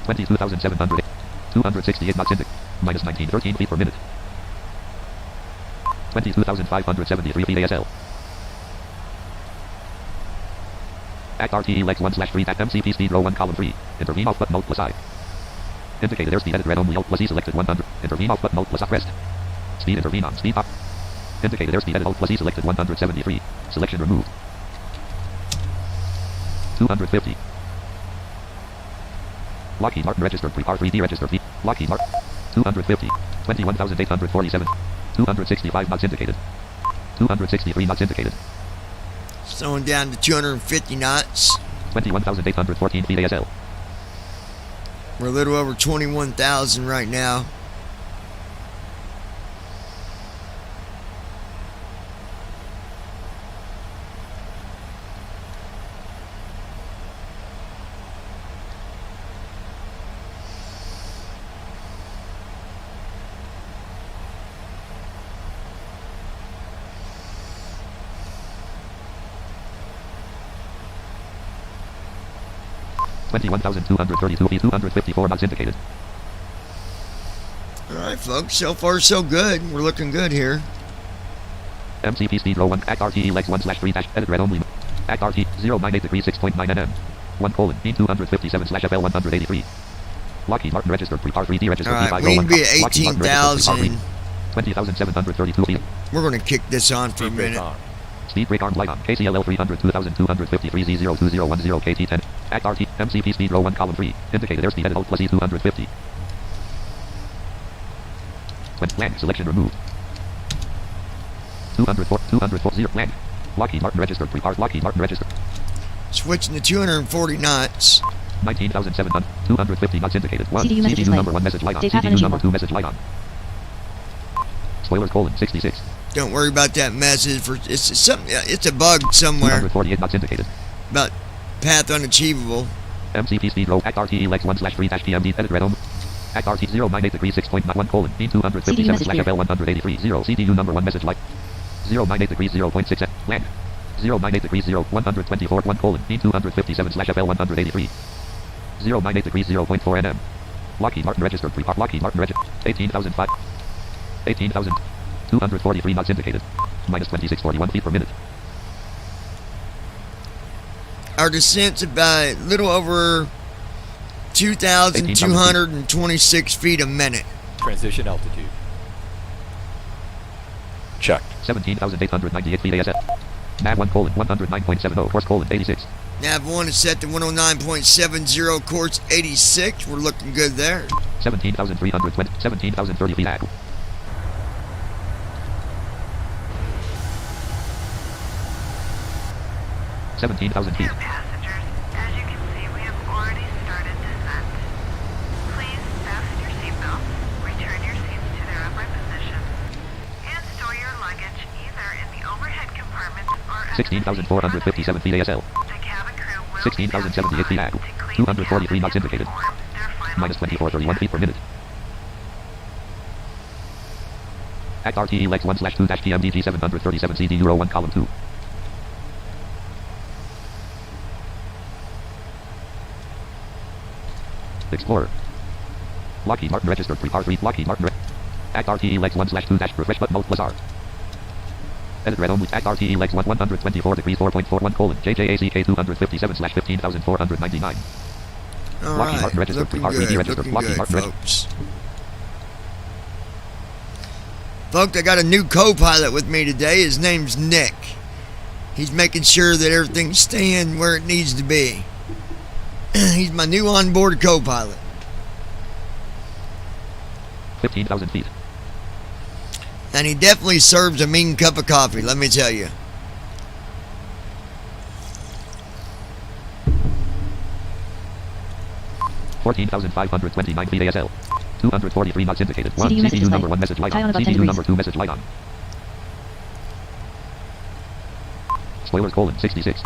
$22,700. 268 knots indicated. -1913 feet per minute. 22,573 feet ASL. Act RTE legs 1 slash 3 at MCP speed row 1 column 3. Intervene off button alt plus I. Indicated airspeed edit red only alt plus E selected 100. Intervene off button alt plus up rest. Speed intervene on speed up. Indicated airspeed edit alt plus E selected 173. Selection removed. 250. Lockheed Martin registered. R3D registered. Lockheed Martin. 250. 21,847. 265 knots indicated. 263 knots indicated. Slowing down to 250 knots. 21,814 feet ASL. We're a little over 21,000 right now. 21,232 feet, 254 knots indicated. Alright, folks. So far, so good. We're looking good here. MCP speed row 1, act RTE legs 1/3 dash, edit red only. Act RT, 098 degrees, 6.9 nm. 1 colon, beam 257 slash FL 183. Lockheed Martin registered, pre-par 3D registered, Alright, we need to be at 18,000. 20,732 feet. We're going to kick this on for a Speed brake minute. on. Speed brake arm light on. KCLL 300, 2,253 Z02010 KT10. Act RT, MCP speed row 1, column 3. Indicated airspeed edit alt plus E250. When land selection removed. 240 land. Lockheed Martin registered, pre-par Lockheed Martin registered. Switching to 240 knots. 19,700, 250 knots indicated. 1. CDU message CDU display. number 1 message light on. Dave Path CDU energy number more. 2 message light on. Spoilers colon 66. Don't worry about that message. It's something. It's a bug somewhere 248 knots indicated. about path unachievable. MCP speed row. Act RTE legs 1/3 dash PMD edit red home. Act RT 098 degrees 6.91 colon beam 257 message slash clear. FL 183 0 CDU number 1 message light 098 degrees 0.6 land 098 degrees 0 124 1 colon beam 257 slash FL 183 098 degrees 0.4 nm. Lockheed Martin registered, pre-par Lockheed Martin registered. 18,243 knots indicated. Minus 2641 feet per minute. Our descent's about a little over 2,226 feet a minute. Transition altitude. Checked. 17,898 feet ASF. Nav 1 colon 109.70 course colon 86. Nav 1 is set to 109.70, course 86. We're looking good there. 17,320, 17,030 feet ag. $17,000 feet. Dear passengers, as you can see, we have already started descent. Please fasten your seatbelts, return your seats to their upright position, and store your luggage either in the overhead compartment or at 16,457 feet ASL. the cabin crew will 16,078 feet ag. 243 knots indicated. Minus 2431 feet per minute. Act RTE legs 1/2 dash PMDG 737 CD Euro 1 column 2. Explorer. Lockheed Martin registered, pre-par 3 Lockheed Martin Act RTE legs 1/2 dash refresh button alt plus R. Edit red only. Act RTE legs 124 degrees 4.41 colon JJACK 257 slash 15,499. All Lockheed right, Martin registered, looking pre-par 3D good, registered. looking Lockheed good, Martin registered. folks. Folks, I got a new co-pilot with me today. His name's Nick. He's making sure that everything's staying where it needs to be. He's my new onboard co-pilot. 15,000 feet. And he definitely serves a mean cup of coffee, let me tell you. $14,529 feet ASL. 243 knots indicated. 1 CDU message CDU number display. 1 message light High on on. above 10 CDU degrees. number 2 message light on. Spoilers colon 66.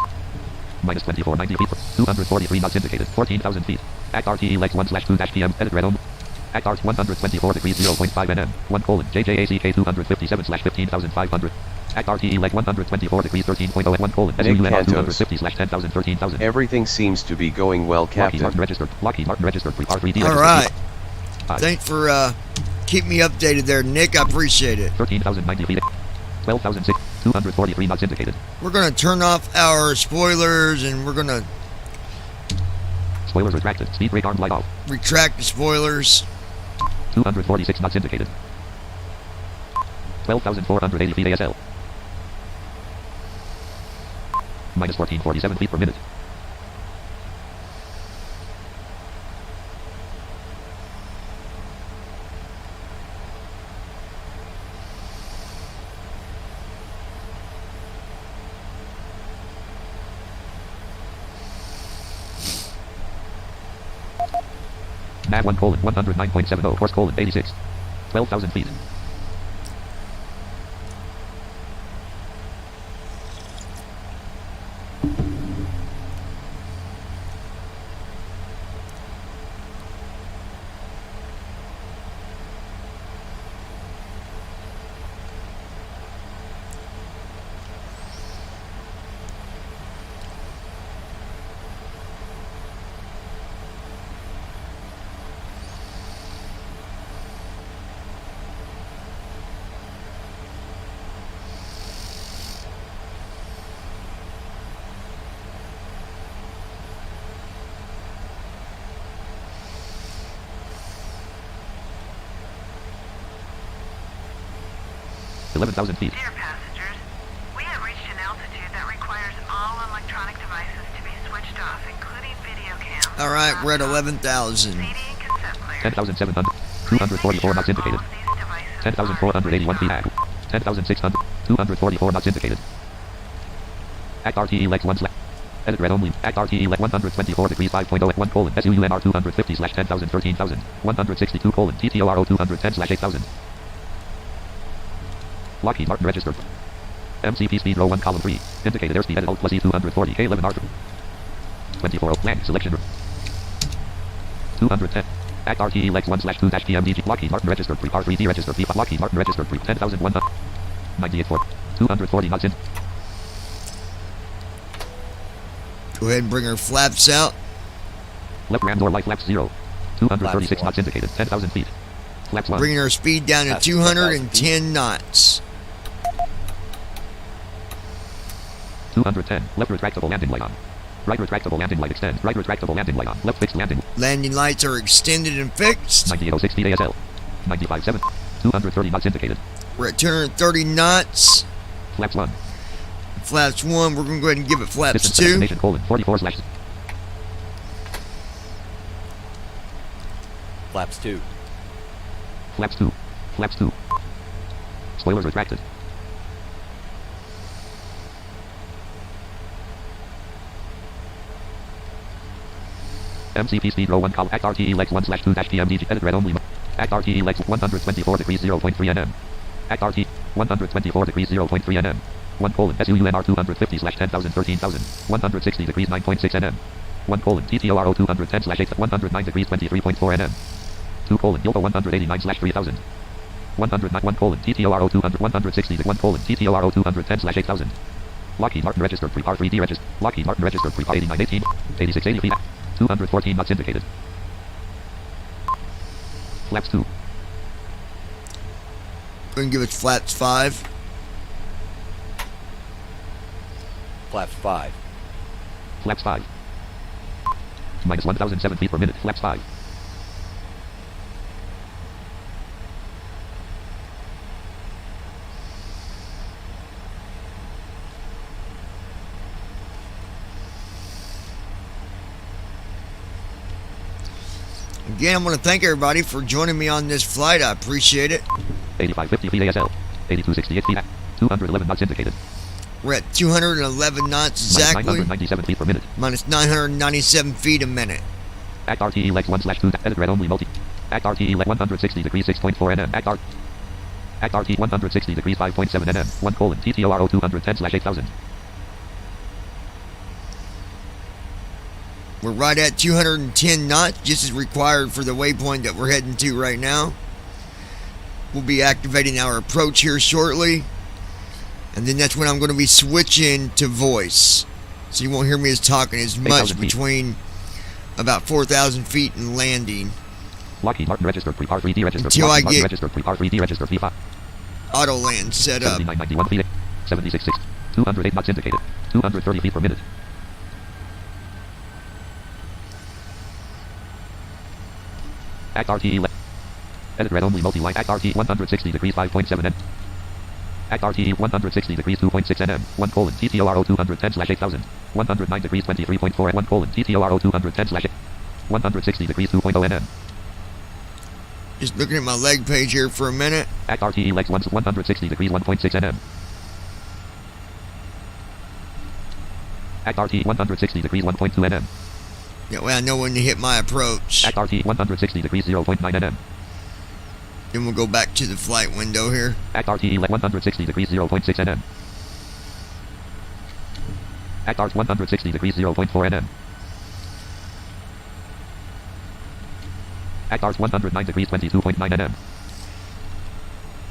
Minus 2490 feet. 243 knots indicated. 14,000 feet. Act RTE legs 1/2 dash PM edit red home. Act Art 124 degrees 0.5 nm. 1 colon JJACK 257 slash 15,500. Act RTE leg 124 degrees 13.0 at 1 colon Nick SUNR Cantos. 250 slash 10,000 13,000. Everything seems to be going well, Lockheed Captain. Martin registered. Lockheed Martin registered. Pre-R 3D All registered. right. Aye. Thanks for keeping me updated there, Nick. I appreciate it. 13,090 feet. 12,006. 243 knots indicated. We're going to turn off our spoilers and we're going to Spoilers retracted. Speed brake arm light off. retract the spoilers. 246 knots indicated. 12,480 feet ASL. Minus 1447 feet per minute. Nav 1 colon 109.70 course colon 86. 12,000 feet. 11,000 feet. Dear passengers, we have reached an altitude that requires all electronic devices to be switched off, including video cams. All right, we're at laptops, 11,000. CD and cassette players. 10,700. 244 knots indicated. 10,481 feet. 10,600. 244 knots indicated. Act RTE Lex 1 slash. Edit red only. Act RTE Lex 124 degrees 5.0 at 1 colon. SUUMR 250 slash 10,000 13,000. 162 colon. TTORO 210 slash 8,000. Lockheed Martin registered. MCP speed row 1 column 3. Indicated airspeed edit alt plus E 240 K11R 24 blank selection. 210. Act RTE Lex 1 slash 2 dash PMDG. Lockheed Martin registered. Pre-R 3D registered. P. Lockheed Martin registered. Pre. 10,100. 98 4. 240 knots in. Go ahead and bring our flaps out. Left ram door light flaps 0. 236 knots indicated. 10,000 feet. Flaps 1. Bringing our speed down to That's 210 knots. 210. Left retractable landing light on. Right retractable landing light extend. Right retractable landing light on. Left fixed landing. Landing lights are extended and fixed. 9806 feet ASL. 95.7. 230 knots indicated. We're at 230 knots. Flaps 1. Flaps 1, we're going to go ahead and give it flaps Distance 2. destination colon 44 slash. Flaps 2. Flaps 2. Flaps 2. Spoilers retracted. MCP speed row 1 column. Act RTE Lex 1 slash 2 dash PMDG. Edit red only. Act RTE Lex 124 degrees 0.3 nm. Act RT 124 degrees 0.3 nm. 1 colon SUUMR 250 slash 10,000 13,000. 160 degrees 9.6 nm. 1 colon TTORO 210 slash 8 109 degrees 23.4 nm. 2 colon YOLO 189 slash 3000. 109 1 colon TTORO 200 160 1 colon TTORO 210 slash 8000. Lockheed Martin registered pre-R 3D registered. Lockheed Martin registered pre-R 8918. 8680 feet. 214 knots indicated. Flaps 2. We're going to give it flaps 5. Flaps 5. Flaps 5. Minus 1,007 feet per minute. Flaps 5. Again, I want to thank everybody for joining me on this flight. I appreciate it. 8550 feet ASL. 8268 feet. 211 knots indicated. We're at 211 knots Minus exactly. 997 feet per minute. Minus 997 feet a minute. Act RTE Lex 1 slash 2. Edit red only multi. Act RTE Lex 160 degrees 6.4 nm. Act RT 160 degrees 5.7 nm. 1 colon TTORO 210 slash 8000. We're right at 210 knots, just as required for the waypoint that we're heading to right now. We'll be activating our approach here shortly. And then that's when I'm going to be switching to voice. So you won't hear me as talking as much 8,000 feet. between about 4,000 feet and landing. Lockheed Martin registered pre-R 3D registered. Until Lockheed I Martin get- registered pre-R 3D registered P5. Auto land set up. 7991 feet. 76.6. 208 knots indicated. 230 feet per minute. Act RTE left. Edit red only multi-line. Act RT 160 degrees 5.7 n. Act RTE 160 degrees 2.6 nm. 1 colon TTORO 210 slash 8000. 109 degrees 23.4 and 1 colon TTORO 210 slash 160 degrees 2.0 nm. Just looking at my leg page here for a minute. Act RTE legs 160 degrees 1.6 nm. Act RT 160 degrees 1.2 nm. That way I know when to hit my approach. Act RT 160 degrees 0.9 nm. Then we'll go back to the flight window here. Act RTE leg 160 degrees 0.6 nm. Act RT 160 degrees 0.4 nm. Act RT 109 degrees 22.9 nm.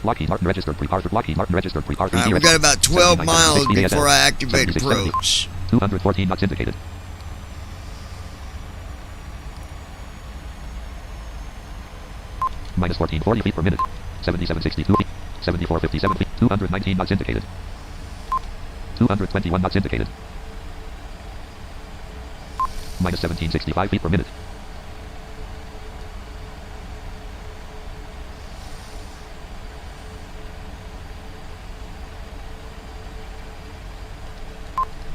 Lockheed Martin registered pre-R. Lockheed Martin registered pre-R. Alright, we've got about 12 miles before I activate 76, approach. 214 knots indicated. Minus 1440 feet per minute. 7762 feet. 7457 feet. 219 knots indicated. 221 knots indicated. Minus 1765 feet per minute.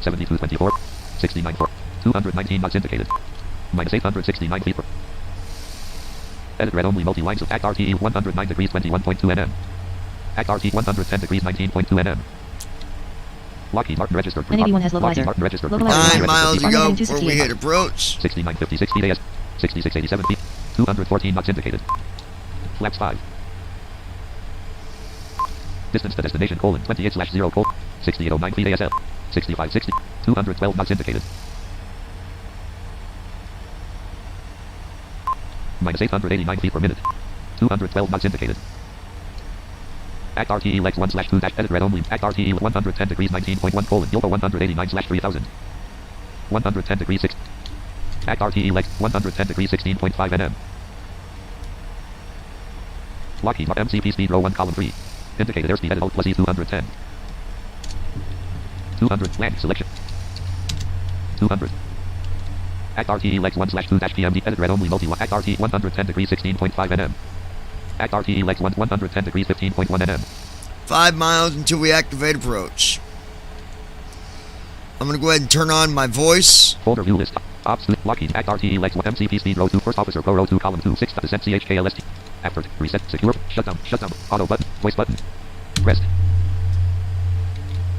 7224. 69 4. 219 knots indicated. Minus 869 feet per. Edit read only multi-lines of ACT RTE 109 degrees 21.2 nm. ACT RT 110 degrees 19.2 nm. Lockheed Martin registered. NAB1 has Lockheed localizer. Martin registered. Localizer. 9 miles to Runway go heading before we 268. hit approach. 6956 feet AS. 6687 feet. 214 knots indicated. Flaps 5. Distance to destination: 28/0 6809 feet ASL. 6560. 212 knots indicated. Minus 889 feet per minute. 212 knots indicated. ACT RTE legs 1/2 dash edit read only. ACT RTE 110 degrees 19.1 Yopa 189/3000. 110 degrees 6. ACT RTE legs 110 degrees 16.5 nm. Lockheed MCP speed row 1 column 3. Indicated airspeed edit alt plus E 210. 200 land selection. 200. ACT RTE legs 1/2 dash PMD edit read only multi ACT RTE 110 degrees 16.5 nm. ACT RTE legs 110 degrees 15.1 nm. 5 miles until we activate approach. I'm going to go ahead and turn on my voice. Folder view list. Ops Lockheed ACT RTE legs 1 MCP speed row 2 first officer pro row 2 column 2 6 descent CHKLST. After reset secure shutdown auto button voice button rest.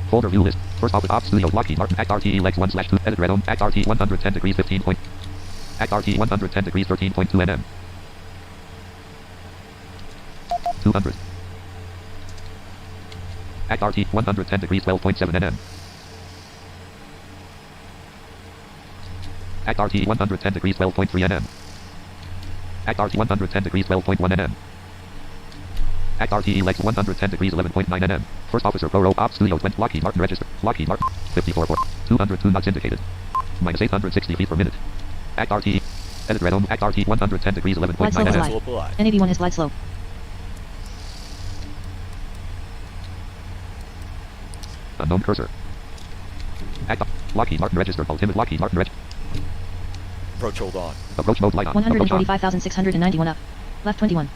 Folder view list. First officer ops studio Lockheed Martin ACT RTE legs 1/2 edit read on ACT RTE 110 degrees 15 point. ACT RTE 110 degrees 13.2 nm. 200. ACT RT 110 degrees 12.7 nm. ACT RT 110 degrees 12.3 nm. ACT RT 110 degrees 12.1 nm. ACT RTE legs 110 degrees 11.9 nm. First officer pro row ops studio went Lockheed Martin register. Lockheed Martin 54 4. 202 knots indicated. Minus 860 feet per minute. ACT RTE edit read on ACT RT 110 degrees 11.9 Glide slope nm. is live. NAB1 has glide slope. Unknown cursor. Lockheed Martin registered. Ultimate Lockheed Martin registered. Approach hold on. Approach mode light on. Approach on. 145,691 up. Left 21.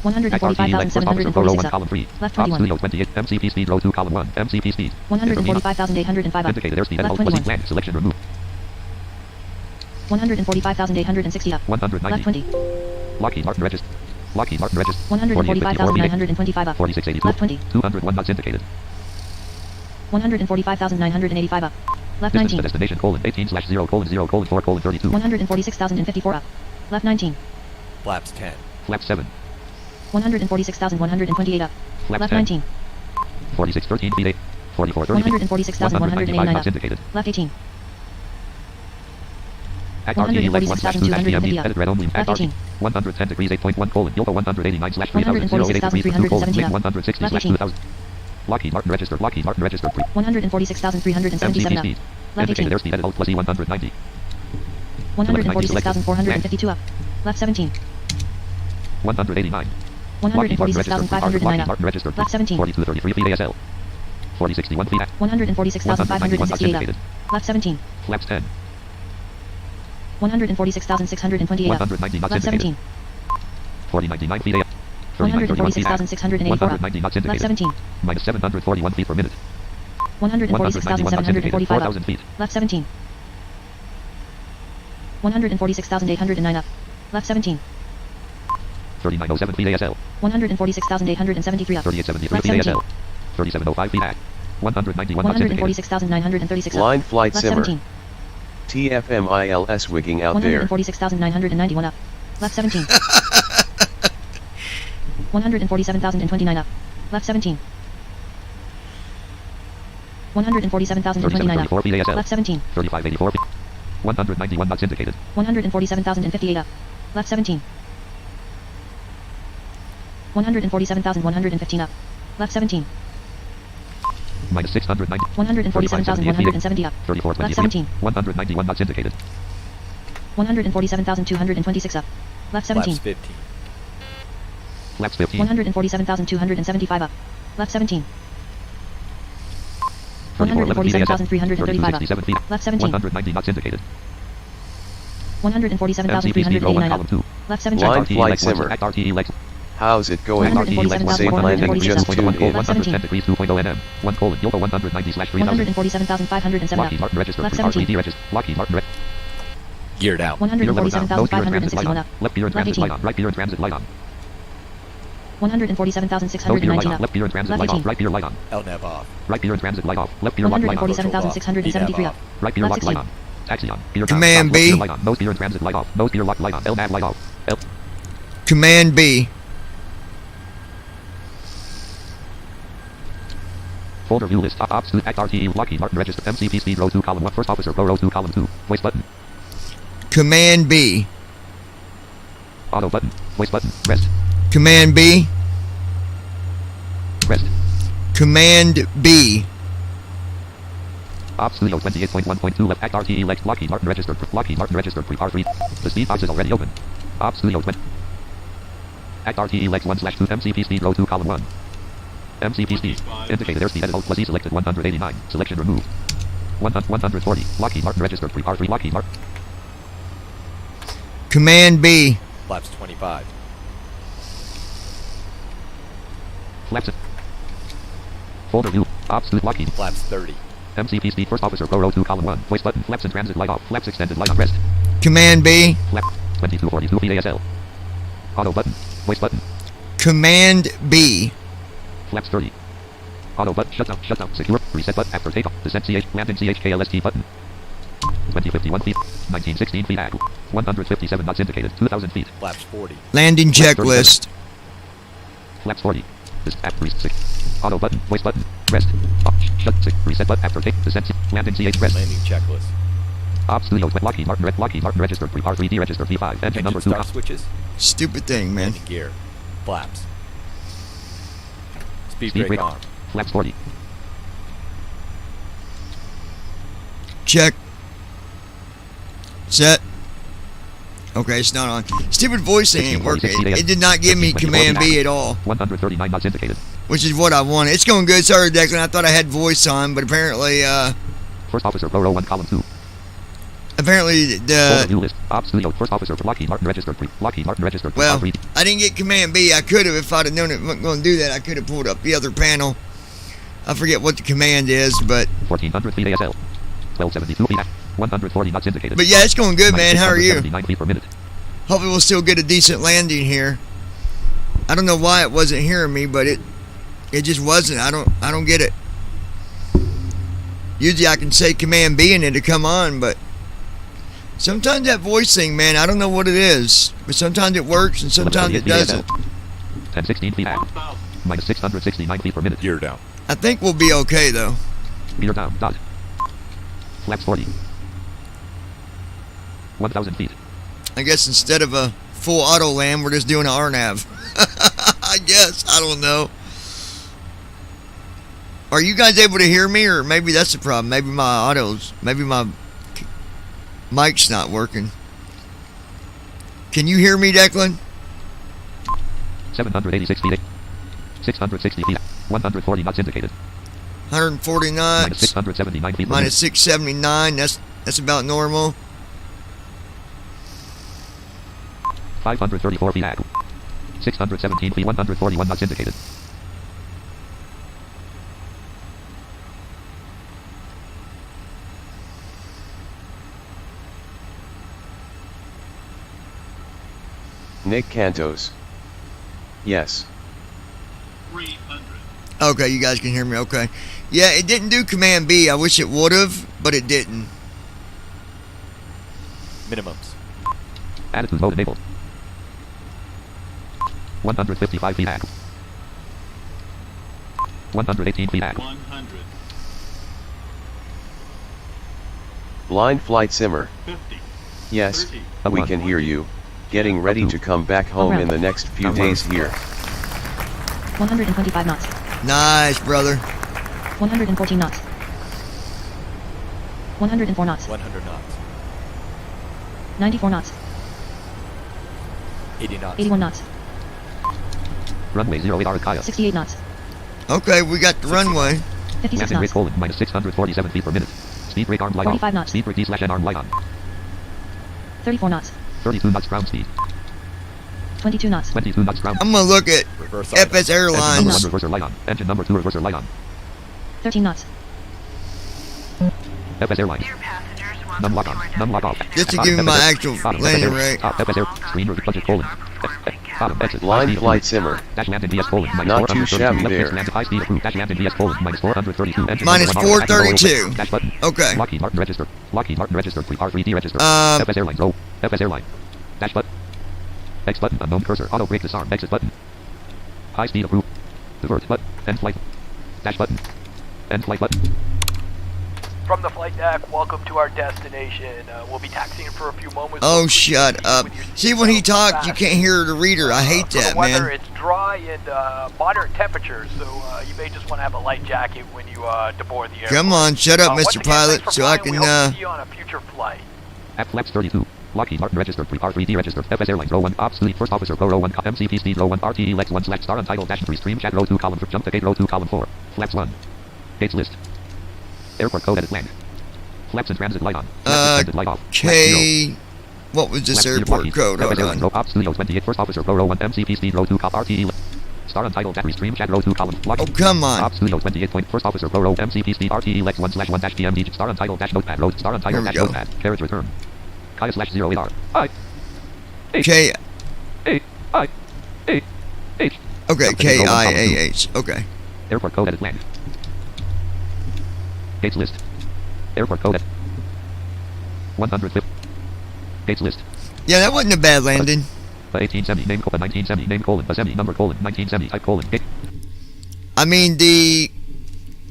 ACT RTE legs first officer pro row 1 145,746 up. column 3. Left Ops 21. studio 28 MCP speed row 2 column 1 MCP speed. 145,805 up. Indicated airspeed Left alt plus 21. land selection removed. 145,860 up. 190. Left 20. Lockheed Martin registered. Lockheed Martin registered. 145,925 up. 4682. Left 20. 201 knots indicated. 145,985 up. Left Distance to 19. destination: 18/0:0:4:32. 146,054 up. Left 19. Flaps 10. Flap 7. 146,128 up. Flap Left 10. 19. 4613 feet 8. 4430 feet. 146,189 knots up. indicated. Left 18. ACT RTE legs 1/2 dash PMD edit read only. ACT RT 18. 110 degrees 8.1 Yopa 189/3000 146,317 up. 160/2000. Lockheed Martin registered. Lockheed Martin registered. 146,377 MCP up. speed. Left Indicated 18. airspeed edit alt plus E 190. 146,452 up. Left 17. 189. Lockheed Martin registered. 146,509 Lockheed up. Martin registered. Left 17. 4233 feet ASL. 4061 feet. 146,568 up. indicated. Left 17. Flaps 10. 146,628 up. 190 knots Left indicated. 17. 4099 feet ASL. 3931 feet. 146,684 up. 190 knots Left indicated. 17. Minus 741 feet per minute. 146,745 up. 4,000 feet. Left 17. 146,809 up. Left 17. 3907 feet ASL. 146,873 up. 3873 Left feet 17. ASL. 3705 feet ACT. 191 knots indicated. 146,936 up. Line flight Left simmer. 17. TFMILS wigging out there. 146,991 up. Left 17. 147,029 up. Left 17. 147,029 up. 3734 feet ASL. Left 17. 3584 feet. 191 knots indicated. 147,058 up. Left 17. 147,115 up. Left 17. Minus 690. 147,170 up. 3423. Left 17. 191 knots indicated. 147,226 up. Left 17. Flaps 15. Flaps 15. 147,275 up. Left 17. 3411 feet ASL. 147,335 up. 3267 feet. Left 17. 190 knots indicated. MCP speed row 1 147,389 up. column 2. Left 17. Line ACT RTE flight legs simmer. ACT RTE legs. How's it going? 147,446 Safe landing just tuned in. 110 degrees 2.0 nm. 1 colon Yoga 190 slash 3000. 147,507 Lockheed Martin register. Lap 3 17. RCD register. Lockheed Martin Geared out. gear level down. Nose gear and transit light 147,561 on. lap. Left gear and Lap transit 18. light on. Right gear and transit light on. 147,619 Left lap. gear and transit Lap light off. 18. Right gear light on. LNAV off. Right gear and transit light off. Left gear lock light on. 147,673 lap. Right gear Lap lock light 16. on. Taxi on. Gear down. Command Stop. Left B. gear light on. Nose gear and transit light off. Nose gear lock light on. LNAV light off. Command B. Folder view list. Ops to act RTE. Lockheed Martin register. MCP speed row 2 column 1. First officer row 2 column 2. Voice button. Command B. Auto button. Voice button. Rest. Command B. Rest. Command B. Ops Studio 28.1.2 left act RTE left Lockheed Martin registered. Lockheed Martin registered R3. The speed box is already open. Ops Studio 20. Act RTE left 1/2 MCP speed row 2 column 1. MCP speed. Indicated airspeed edit alt plus E selected 189. Selection removed. 140. Lockheed Martin registered R3 Lockheed Martin. Command B. Flaps 25. Flaps. Folder view. Ops to Lockheed. Flaps 30. MCP speed first officer row 2 column 1. Voice button. Flaps and transit light off. Flaps extended light on rest. Command B. Flap. 2242 PASL. Auto button. Voice button. Command B. Flaps 30. Auto button. Shut down. Secure. Reset button after takeoff. Descent CH. Landing CHKLST button. 2051 feet. 1916 feet at. 157 knots indicated. 2000 feet. Flaps 40. Landing checklist. Flaps 40. This at 6. Auto button. Voice button. Rest. Shut. Reset button after take. Descent. Landing CH. Rest. Landing checklist. Ops Studio. Lockheed Martin registered. R3D registered. V5. Engine number 2. Start switches. Stupid thing, man. Landing gear. Flaps. Speed Speed brake brake. arm. Flaps 40. Check. Set. Okay, it's not on. Stupid voicing ain't working. It did not give me Command B at all, 139 knots indicated. which is what I wanted. It's going good. Sorry, Declan. I thought I had voice on, but apparently, First officer row 1 column 2. Folder the view list. Ops Studio. First officer Lockheed Martin registered. Lockheed Martin registered. well, R3D. I didn't get Command B. I could have if I'd have known it wasn't going to do that. I could have pulled up the other panel. I forget what the command is, but 1400 feet ASL. 1272 feet. 140 knots indicated. yeah, it's going good, man. How are you? 79 feet per minute. Hopefully, we'll still get a decent landing here. I don't know why it wasn't hearing me, but it just wasn't. I don't get it. Usually, I can say Command B and it'll come on, but sometimes that voice thing, man, I don't know what it is, but sometimes it works and sometimes it doesn't. 1016 feet. Minus 669 feet per minute. Gear down. I think we'll be okay though. Gear down. Dot. Flaps 40. 1000 feet. I guess instead of a full auto land, we're just doing an RNAV. I guess. I don't know. Are you guys able to hear me, or maybe that's the problem? Maybe my mic's not working. Can you hear me, Declan? 786 feet. 660 feet. 140 knots indicated. 140 Minus knots. 679 feet per Minus minute. 679. That's about normal. 534 feet. 617 feet. 141 knots indicated. Nick Cantos. Yes. 300. Okay, you guys can hear me. Okay. Yeah, it didn't do Command B. I wish it would have, but it didn't. Minimums. Attitude mode enabled. 155 feet. 118 feet. 100. Blind flight simmer. 50. Yes, 30. we can hear you. Getting ready to come back home in the next few days here. 125 knots. Nice, brother. 114 knots. 104 knots. 100 knots. 94 knots. 80 knots. 81 knots. Runway 08 Arcaya. 68 knots. Okay, we got the runway. 56 Landing rate knots. colon minus 647 feet per minute. Speed brake arm light 45 on. knots. Speed brake D/N arm light on. 34 knots. 32 knots ground speed. 22 knots. 22 knots ground. I'm gonna look at Reverse item. FS Engine number 1 Airlines. reverser light on. Engine number 2 reverser light on. 13 knots. FS Airlines. Dear passengers, welcome Num lock to on. our Num lock off. Just to give me my actual landing rate. Top FS Air. Screen review budget colon. Bottom exit. Line flight simmer. Dash landing DS colon. Minus Not too 432. shabby Left there. fixed landing high speed approved. Dash landing DS colon. Minus 432. Engine Minus number 1 on. 432. Dash button. Okay. Lockheed Martin registered. Lockheed Martin registered. R3D registered. Um, FS Airlines row. FS Airline. Dash button. X button. Unknown cursor. Auto brake disarm. Exit button. High speed approved. Divert button. End flight. Dash button. End flight button. From the flight deck, welcome to our destination. We'll be taxiing for a few moments. Oh, Please shut proceed up. with your See, when he seatbelt talks, you fasten. can't hear the reader. I hate For that, the weather, man. it's dry and moderate temperatures, so you may just want to have a light jacket when you deboard the airplane. Come on, shut up, Once Mr. again, Pilot, thanks for so I flying. can, We hope to see you on a future flight. At flaps 32. Lockheed Martin registered. R3D registered. FS Airlines row 1. Ops lead. First officer pro row 1. MCP speed row 1. RTE lex 1 / star untitled dash 3 stream chat row 2 column 4. Jump to gate row 2 column 4. Flaps 1. Gates list. Airport code edit land. Flaps and transit light on. Transit light off. Flaps 0. K. What was this Flaps 0 airport Lockheed. code? FS Hold Airlines on. row Ops Studio 28. First officer pro row 1. MCP speed row 2 RTE lex. Star untitled dash 3 stream chat row 2 column. Oh, come on. Ops Studio 28 point. First officer pro row MCP speed RTE lex 1 / 1 dash PMD. Star untitled dash notepad row. Star Here untitled we dash go. notepad. Carriage return. Kaya /08R. I. K. A. I. A. H. Okay, KIAH. Okay. Airport code edit land. Gates list. Airport code edit. 150. Gates list. Yeah, that wasn't a bad landing. 1870 name colon 1970 name colon assembly number colon 1970 type colon gate. I mean,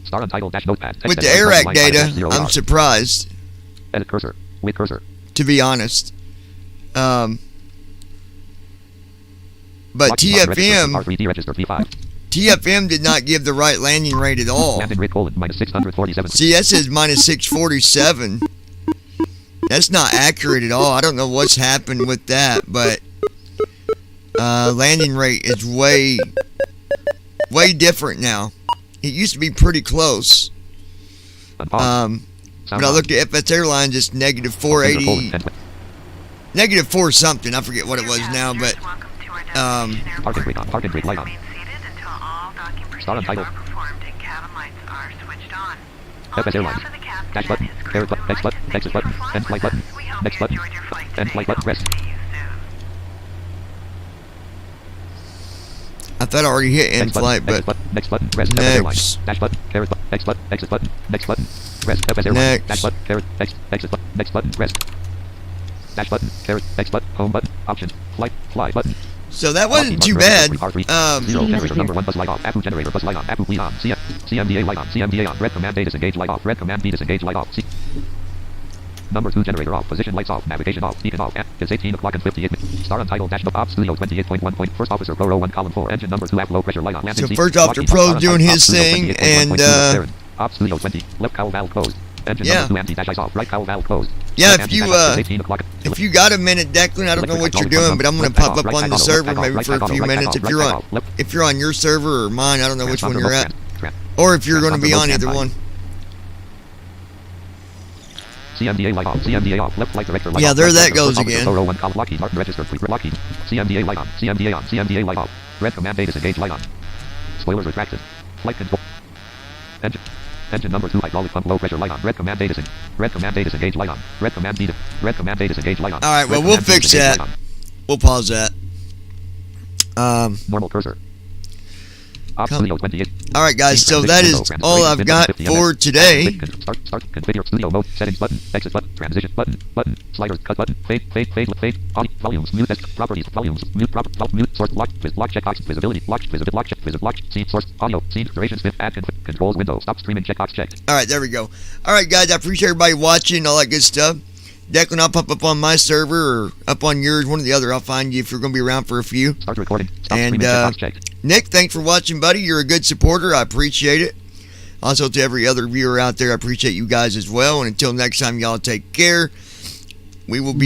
Star untitled dash notepad. with the Text edit, AIRAC line data, 5-0 I'm R. surprised, Edit cursor. With cursor. to be honest. But Lockheed Martin registered. TFM, R3D registered V5. TFM did not give the right landing rate at all. Landing rate colon minus 647. See, that says minus 647. That's not accurate at all. I don't know what's happened with that, but landing rate is way different now. It used to be pretty close. But I looked at FS Airlines, it's negative 480, negative 4 something. I forget what it was now, but Parking brake on. Parking brake light on. Star untitled. FS Airlines. Dash button. Air button. Next button. Exit button. End flight button. Next button. End flight button. Rest. I thought I already hit in Next button. flight, Exit but button. Next button. Rest. FS Airlines. Dash button. Carrot button. Next button. Exit button. Next button. Rest. FS Airlines. Next. Dash button. Carrot. Exit button. Next button. Rest. Dash button. Carrot. Next button. Home button. Options. Flight. Fly button. so that wasn't too Lockheed bad. Martin registered. Um, Zero generator number 1 bus light off. APU generator bus light on. APU lead on. CMDA light on. CMDA on. Red command B disengage light off. Red command B disengage light off. Number 2 generator off. Position lights off. Navigation off. Beacon off. It's 18 o'clock and 58 minutes. Star untitled dash Ops Studio 28.1 point. First officer pro row 1 column 4. Engine number 2 app low pressure light on. Landing So seat. first officer Lockheed pro's Martin doing Ops his Studio thing, 28.1.2 and, left Baron. Ops Studio 20. Left cowl valve closed. Engine Yeah. number 2 anti-dash lights off. Right cowl valve closed. Yeah, Right if you, anti-dash lights, 18 o'clock. if you got a minute, Declan, I don't know what you're doing, but I'm going to pop up on the server maybe for a few minutes. If you're on your server or mine, I don't know which one you're at, or if you're going to be on either one. CMDA light off. CMDA off. Left flight director light Yeah, off. there Left that director, goes first officer, again. pro row 1 column. Lockheed Martin registered. Lockheed. CMDA light on. CMDA on. CMDA light off. Red command A disengage light on. Spoilers retracted. Flight control. Engine number 2 hydraulic pump low pressure light on. Red command A disengage. Red command A disengage light on. Red command B. Red command A disengage light on. All right, well, Red we'll command B fix disengage that. light on. We'll pause that. Normal cursor. Ops Come- Studio 28. All right, guys, so that is all I've got for today. Start configure studio mode settings button exit button transition button sliders cut button fade audio volumes mute desk properties volumes mute mute source lock checkbox visibility lock scene source audio scene duration spin add controls window stop streaming checkbox checked. All right, there we go. All right, guys, I appreciate everybody watching, all that good stuff. Declan, I'll pop up on my server or up on yours, one or the other. I'll find you if you're going to be around for a few. Start recording. Stop And, streaming checkbox checked. Nick, thanks for watching, buddy. You're a good supporter. I appreciate it. Also, to every other viewer out there, I appreciate you guys as well. And until next time, y'all take care. We will be